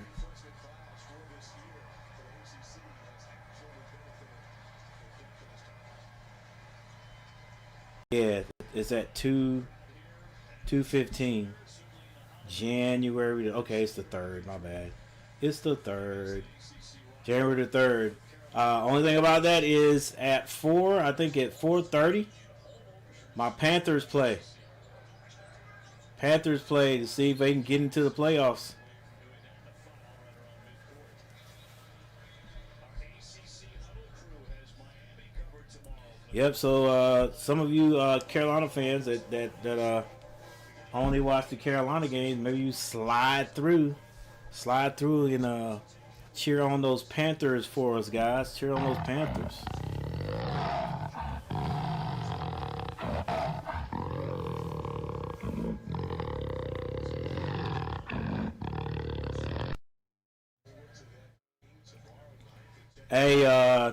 Yeah, it's at 2/15. January. Okay, it's the 3rd. My bad. It's the 3rd. January the 3rd. Only thing about that is at 4. I think at 4:30. My Panthers play. Panthers play to see if they can get into the playoffs. Yep. So some of you Carolina fans that only watch the Carolina games, maybe you slide through and cheer on those Panthers for us, guys. Cheer on those Panthers. Hey,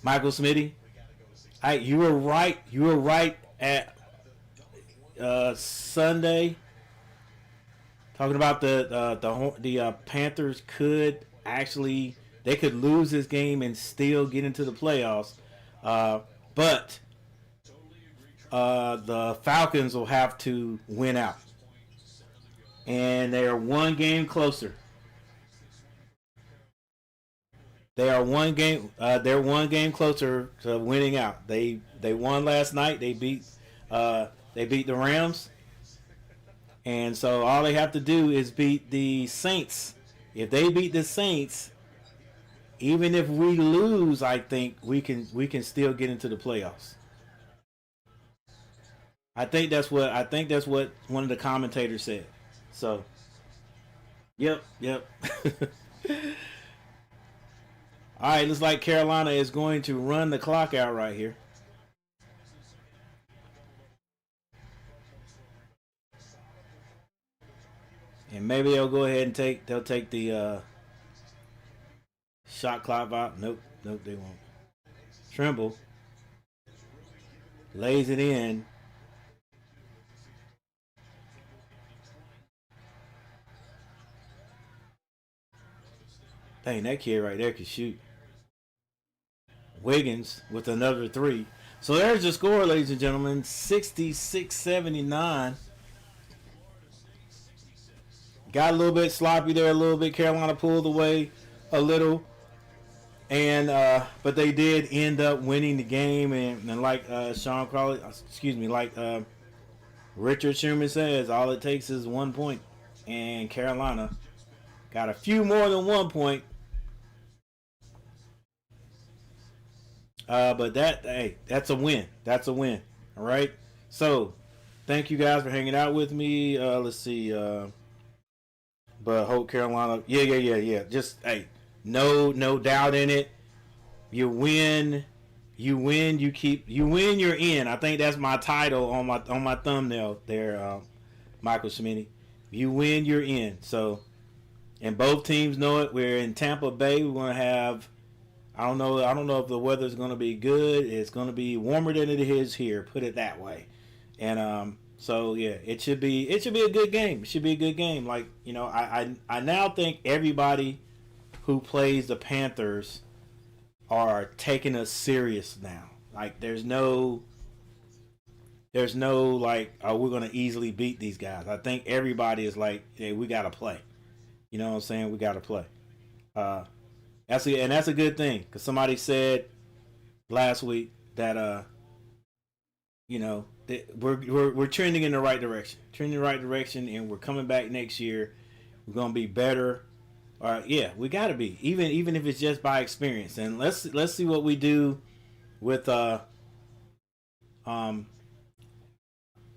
Michael Smitty. You were right. You were right at Sunday talking about the Panthers could actually they could lose this game and still get into the playoffs, but the Falcons will have to win out, and they are one game closer. They are one game. They're one game closer to winning out. They won last night. They beat the Rams, and so all they have to do is beat the Saints. If they beat the Saints, even if we lose, I think we can still get into the playoffs. I think that's what one of the commentators said. So, yep, yep. All right, looks like Carolina is going to run the clock out right here. And maybe they'll go ahead and take the shot clock out. Nope, nope, they won't. Trimble lays it in. Dang, that kid right there can shoot. Wiggins with another three. So there's the score, ladies and gentlemen, 66-79. Got a little bit sloppy there, a little bit. Carolina pulled away a little, and but they did end up winning the game. And like Sean Crawley, excuse me, like Richard Sherman says, all it takes is 1 point, and Carolina got a few more than 1 point. But that's a win. That's a win. All right. So, thank you guys for hanging out with me. Let's see. But Hope Carolina. Yeah. Just no doubt in it. You win. You win. You win. You're in. I think that's my title on my thumbnail there, Michael Cimini. You win. You're in. So, and both teams know it. We're in Tampa Bay. We're gonna have. I don't know if the weather's going to be good. It's going to be warmer than it is here. Put it that way. And so yeah, it should be a good game. It should be a good game. Like I now think everybody who plays the Panthers are taking us serious now. Like there's no like we're going to easily beat these guys. I think everybody is like, hey, we got to play. You know what I'm saying? We got to play. That's a good thing, because somebody said last week that that we're trending in the right direction, and we're coming back next year. We're gonna be better. Yeah, we gotta be, even if it's just by experience. And let's see what we do with Rico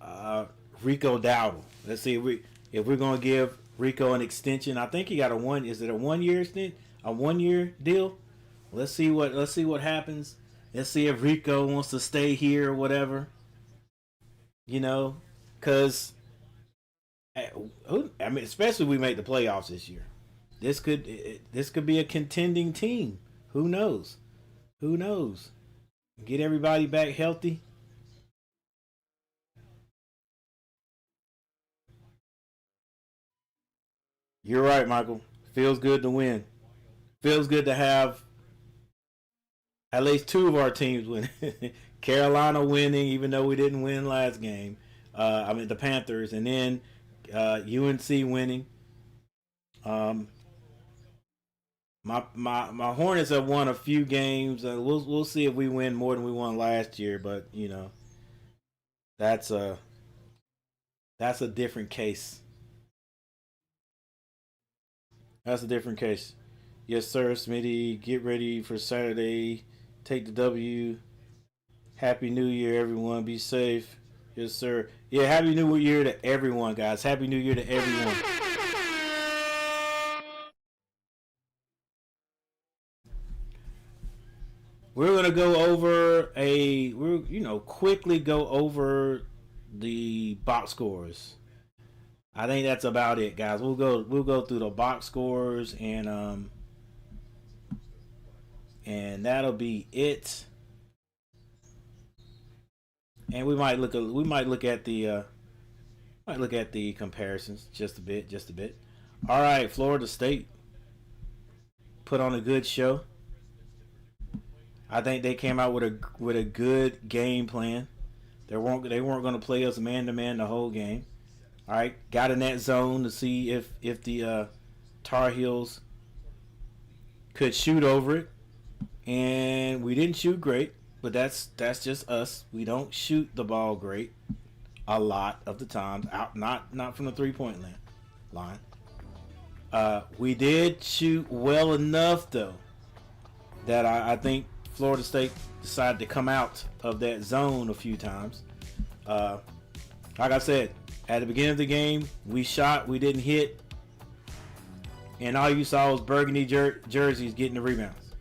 Dowdle. Let's see if we're gonna give Rico an extension. I think he got is it a 1 year extension? A 1 year deal. Let's see what happens. Let's see if Rico wants to stay here or whatever. Because I mean, especially if we make the playoffs this year. This could be a contending team. Who knows? Who knows? Get everybody back healthy. You're right, Michael. Feels good to win. Feels good to have at least two of our teams winning. Carolina winning, even though we didn't win last game. I mean the Panthers, and then UNC winning. Um, my Hornets have won a few games. We'll see if we win more than we won last year, but that's a different case. That's a different case. Yes, sir, Smitty. Get ready for Saturday. Take the W. Happy New Year, everyone. Be safe. Yes, sir. Yeah, Happy New Year to everyone, guys. Happy New Year to everyone. We're gonna quickly go over the box scores. I think that's about it, guys. We'll go through the box scores, and and that'll be it. And we might look at the comparisons just a bit. All right, Florida State put on a good show. I think they came out with a good game plan. They weren't going to play us man to man the whole game. All right, got in that zone to see if the Tar Heels could shoot over it, and we didn't shoot great. But that's just us. We don't shoot the ball great a lot of the times. Out not from the 3-point line. We did shoot well enough though that I think Florida State decided to come out of that zone a few times. Like I said, at the beginning of the game, we shot, we didn't hit, and all you saw was burgundy jerseys getting the rebounds.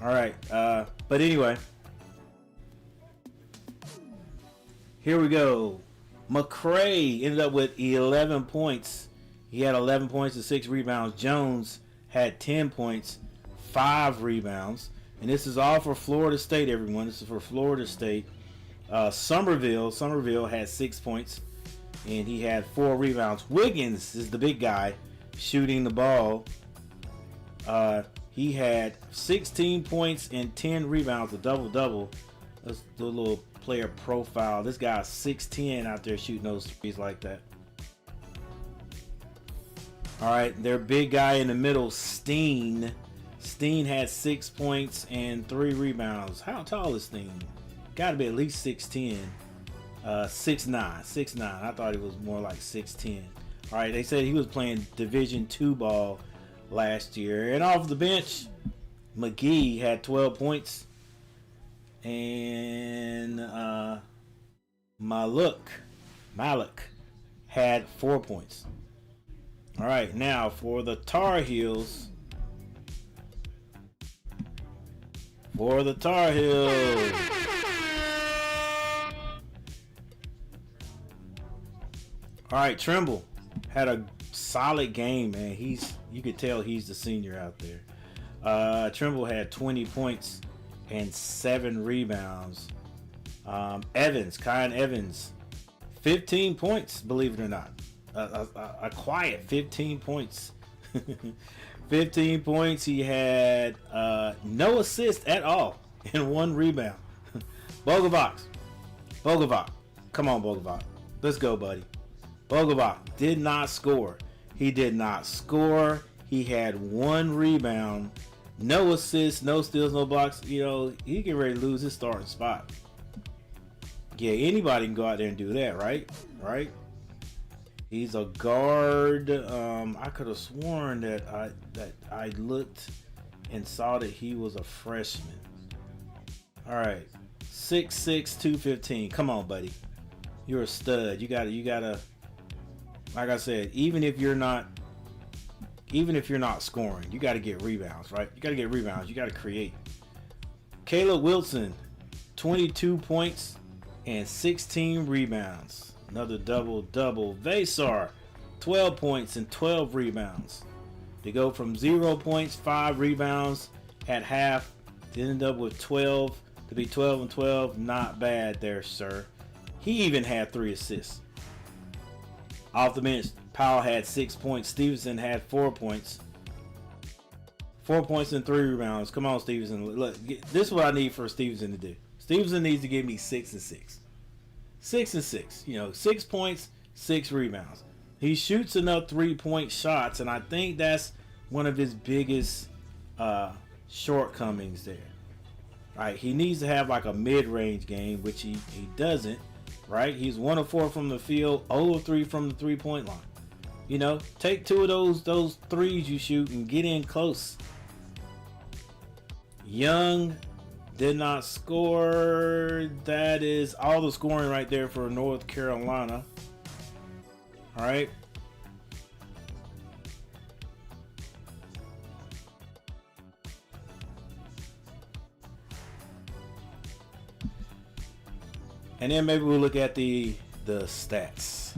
All right, but anyway, here we go. McCray ended up with 11 points. He had 11 points and 6 rebounds. Jones had 10 points, 5 rebounds. And this is all for Florida State, everyone. This is for Florida State. Somerville had 6 points, and he had 4 rebounds. Wiggins is the big guy shooting the ball. He had 16 points and 10 rebounds, a double-double. Let's do a little player profile. This guy's 6'10" out there shooting those threes like that. All right, their big guy in the middle, Steen. Steen had 6 points and 3 rebounds. How tall is Steen? Got to be at least 6'10". 6'9". I thought he was more like 6'10". All right, they said he was playing Division II ball last year. And off the bench, McGee had 12 points. And Malik had 4 points. All right, now for the Tar Heels. All right, Trimble had a solid game, man. You could tell he's the senior out there. Trimble had 20 points and 7 rebounds. Kyan Evans, 15 points, believe it or not. A quiet 15 points. 15 points. He had no assist at all and 1 rebound. Bogovac. Come on, Bogovac. Let's go, buddy. Bogovac did not score. He did not score. He had 1 rebound, no assists, no steals, no blocks. You know, he get ready to lose his starting spot. Yeah, anybody can go out there and do that, right? He's a guard. I could have sworn that I looked and saw that he was a freshman. All right, 6'6", 215. Come on, buddy. You're a stud. You gotta. Like I said, even if you're not scoring, you got to get rebounds, right? You got to get rebounds. You got to create. Caleb Wilson, 22 points and 16 rebounds. Another double-double. Vasar, 12 points and 12 rebounds. They go from 0 points, 5 rebounds at half, to end up with 12, to be 12 and 12. Not bad there, sir. He even had 3 assists. Off the bench, Powell had 6 points. Stevenson had 4 points. 4 points and 3 rebounds. Come on, Stevenson. Look, this is what I need for Stevenson to do. Stevenson needs to give me 6 and 6. 6 and 6. 6 points, 6 rebounds. He shoots enough 3-point shots, and I think that's one of his biggest shortcomings there. Right? He needs to have like a mid-range game, which he doesn't. Right? He's 1 of 4 from the field, 0 of 3 from the 3-point line. Take 2 of those threes you shoot and get in close. Young did not score. That is all the scoring right there for North Carolina. All right. And then maybe we'll look at the stats.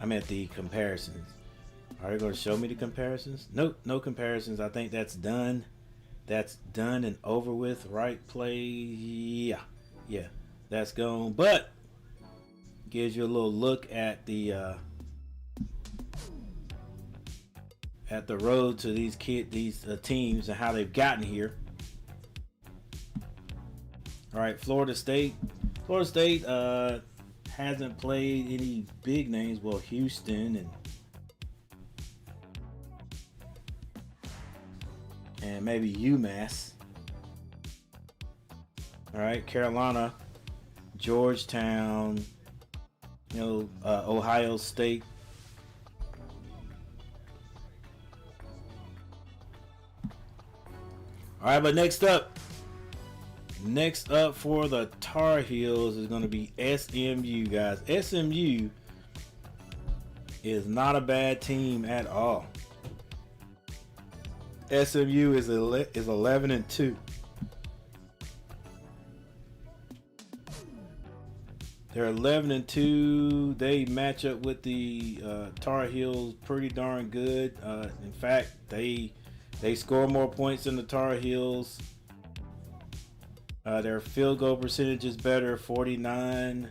I meant the comparisons. Are you going to show me the comparisons? Nope, no comparisons. I think that's done. That's done and over with. Right play, yeah, that's gone. But gives you a little look at the road to these teams and how they've gotten here. All right, Florida State. Florida State hasn't played any big names. Well, Houston and maybe UMass. All right, Carolina, Georgetown, Ohio State. All right, but next up for the Tar Heels is going to be SMU, guys. SMU is not a bad team at all. SMU is 11-2. They're 11-2. They match up with the Tar Heels pretty darn good. In fact, they score more points than the Tar Heels. Their field goal percentage is better, 49.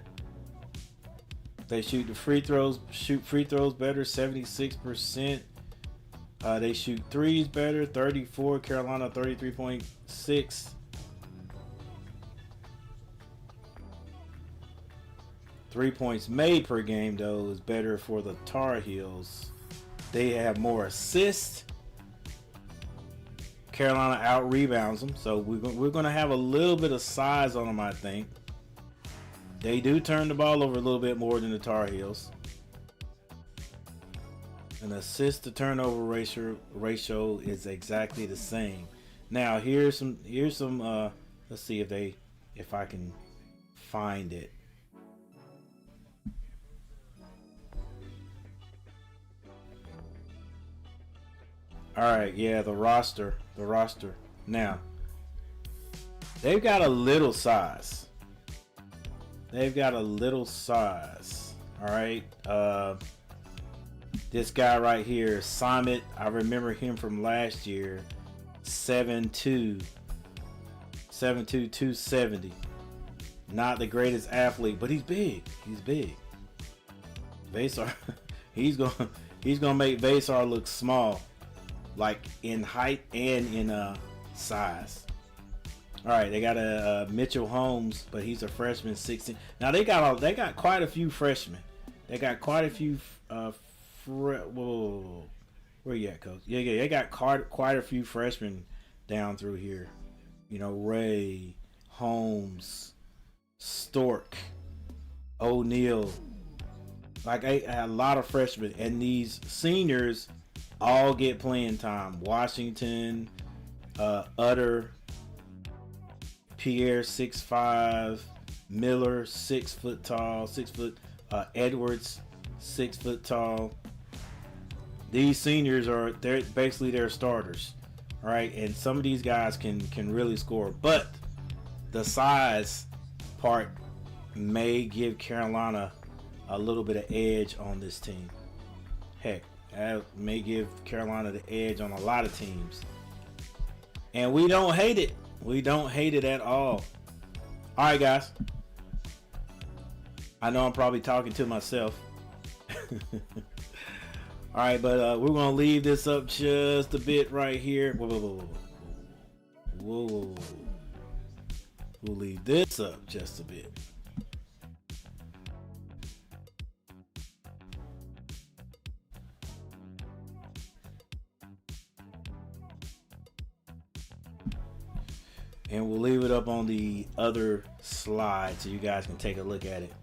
They shoot free throws better, 76%. They shoot threes better, 34. Carolina 33.6. Three points made per game though is better for the Tar Heels. They have more assists. Carolina out rebounds them, so we're going to have a little bit of size on them, I think. They do turn the ball over a little bit more than the Tar Heels. An assist to turnover ratio is exactly the same. Now here's some let's see if I can find it. All right, yeah, the roster. Now, they've got a little size. All right. This guy right here, Summit. I remember him from last year. 7'2", 270. Not the greatest athlete, but he's big. Vasar, he's gonna make Vasar look small, like in height and in size. All right, they got a Mitchell Holmes, but he's a freshman, 16. Now they got quite a few freshmen. They got quite a few. Whoa, where you at, coach? Yeah, they got quite a few freshmen down through here. Ray, Holmes, Stork, O'Neal. Like a lot of freshmen, and these seniors all get playing time. Washington, Utter, Pierre 6'5", Miller 6 foot tall, Edwards 6 foot tall. These seniors they're basically their starters, right? And some of these guys can really score, but the size part may give Carolina a little bit of edge on this team. Heck, that may give Carolina the edge on a lot of teams. And we don't hate it. We don't hate it at all. All right, guys. I know I'm probably talking to myself. All right, but we're going to leave this up just a bit right here. Whoa. We'll leave this up just a bit. And we'll leave it up on the other slide so you guys can take a look at it.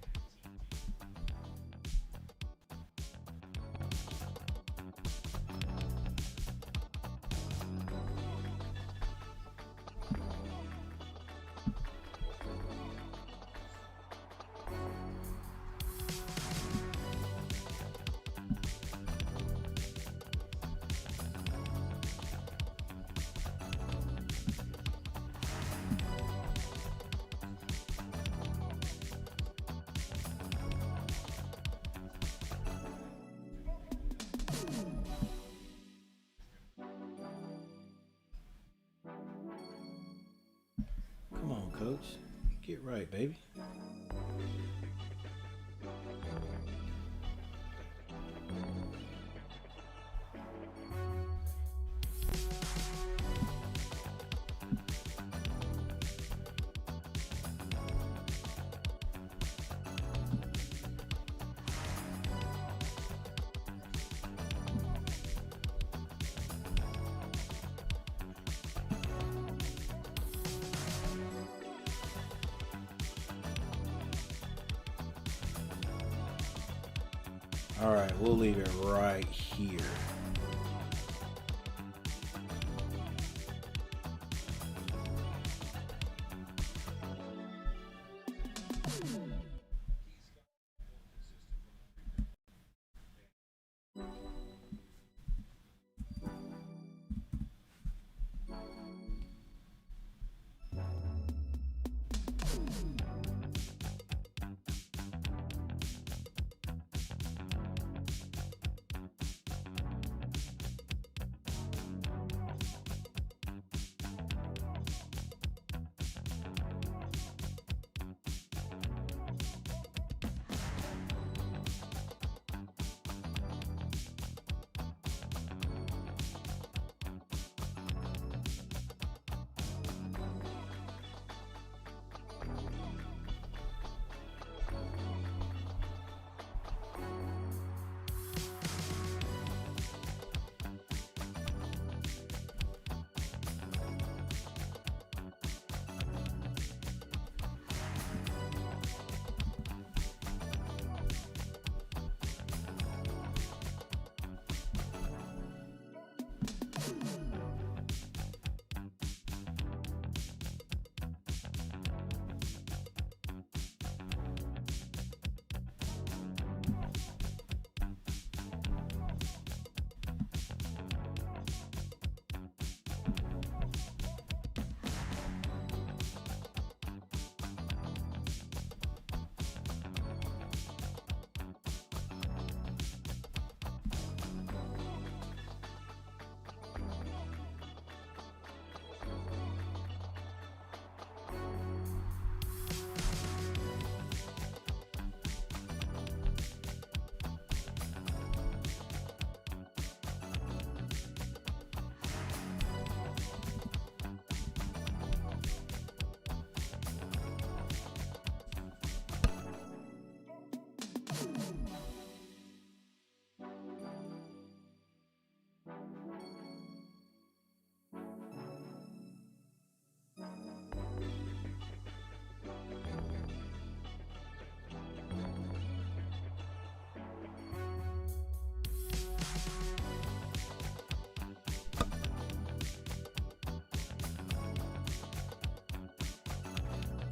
Get right, baby. All right, we'll leave it right here.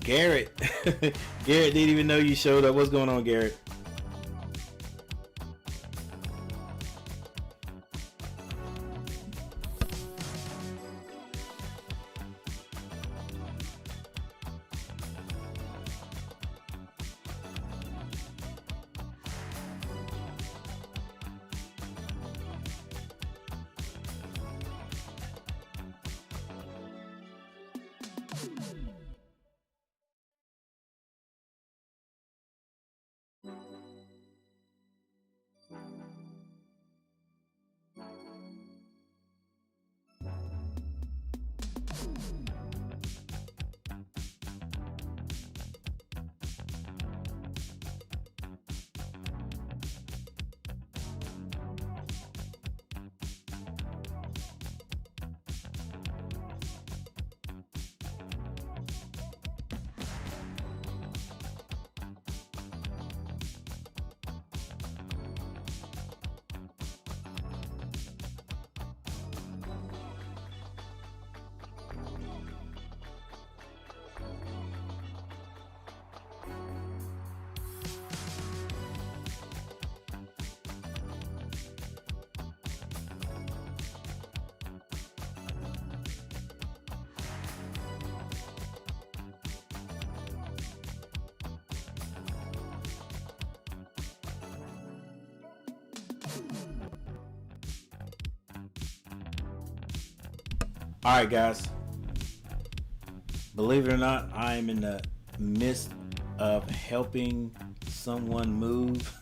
Garrett. Garrett didn't even know you showed up. What's going on, Garrett? All right, guys. Believe it or not, I am in the midst of helping someone move.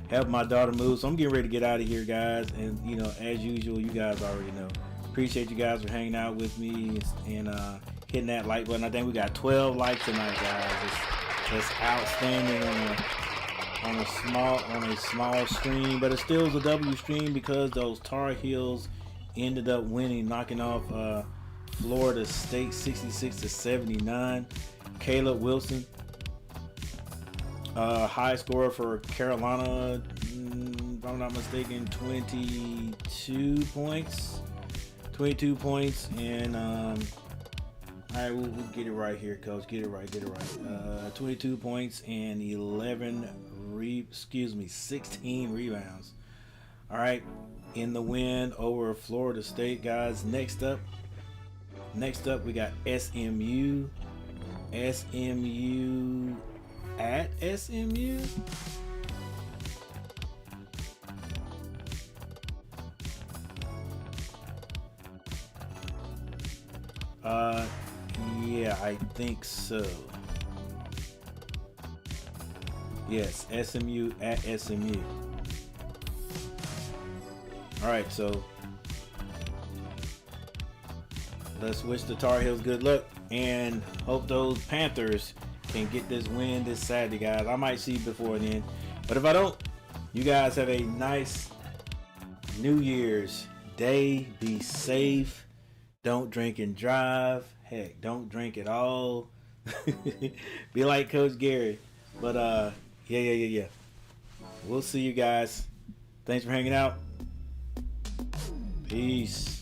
Help my daughter move. So I'm getting ready to get out of here, guys. And you know, as usual, you guys already know. Appreciate you guys for hanging out with me and hitting that like button. I think we got 12 likes tonight, guys. It's outstanding on a small stream, but it still is a W stream because those Tar Heels ended up winning, knocking off Florida State 66-79. Caleb Wilson, high scorer for Carolina, if I'm not mistaken, 22 points. 22 points, and all right, we'll get it right here, coach. Get it right. 22 points and 16 rebounds. All right, in the win over Florida State, guys. Next up, we got SMU. SMU at SMU. Yeah, I think so. Yes, SMU at SMU. All right, so let's wish the Tar Heels good luck and hope those Panthers can get this win this Saturday, guys. I might see you before then, but if I don't, you guys have a nice New Year's Day. Be safe. Don't drink and drive. Heck, don't drink at all. Be like Coach Gary. But yeah. We'll see you guys. Thanks for hanging out. Peace.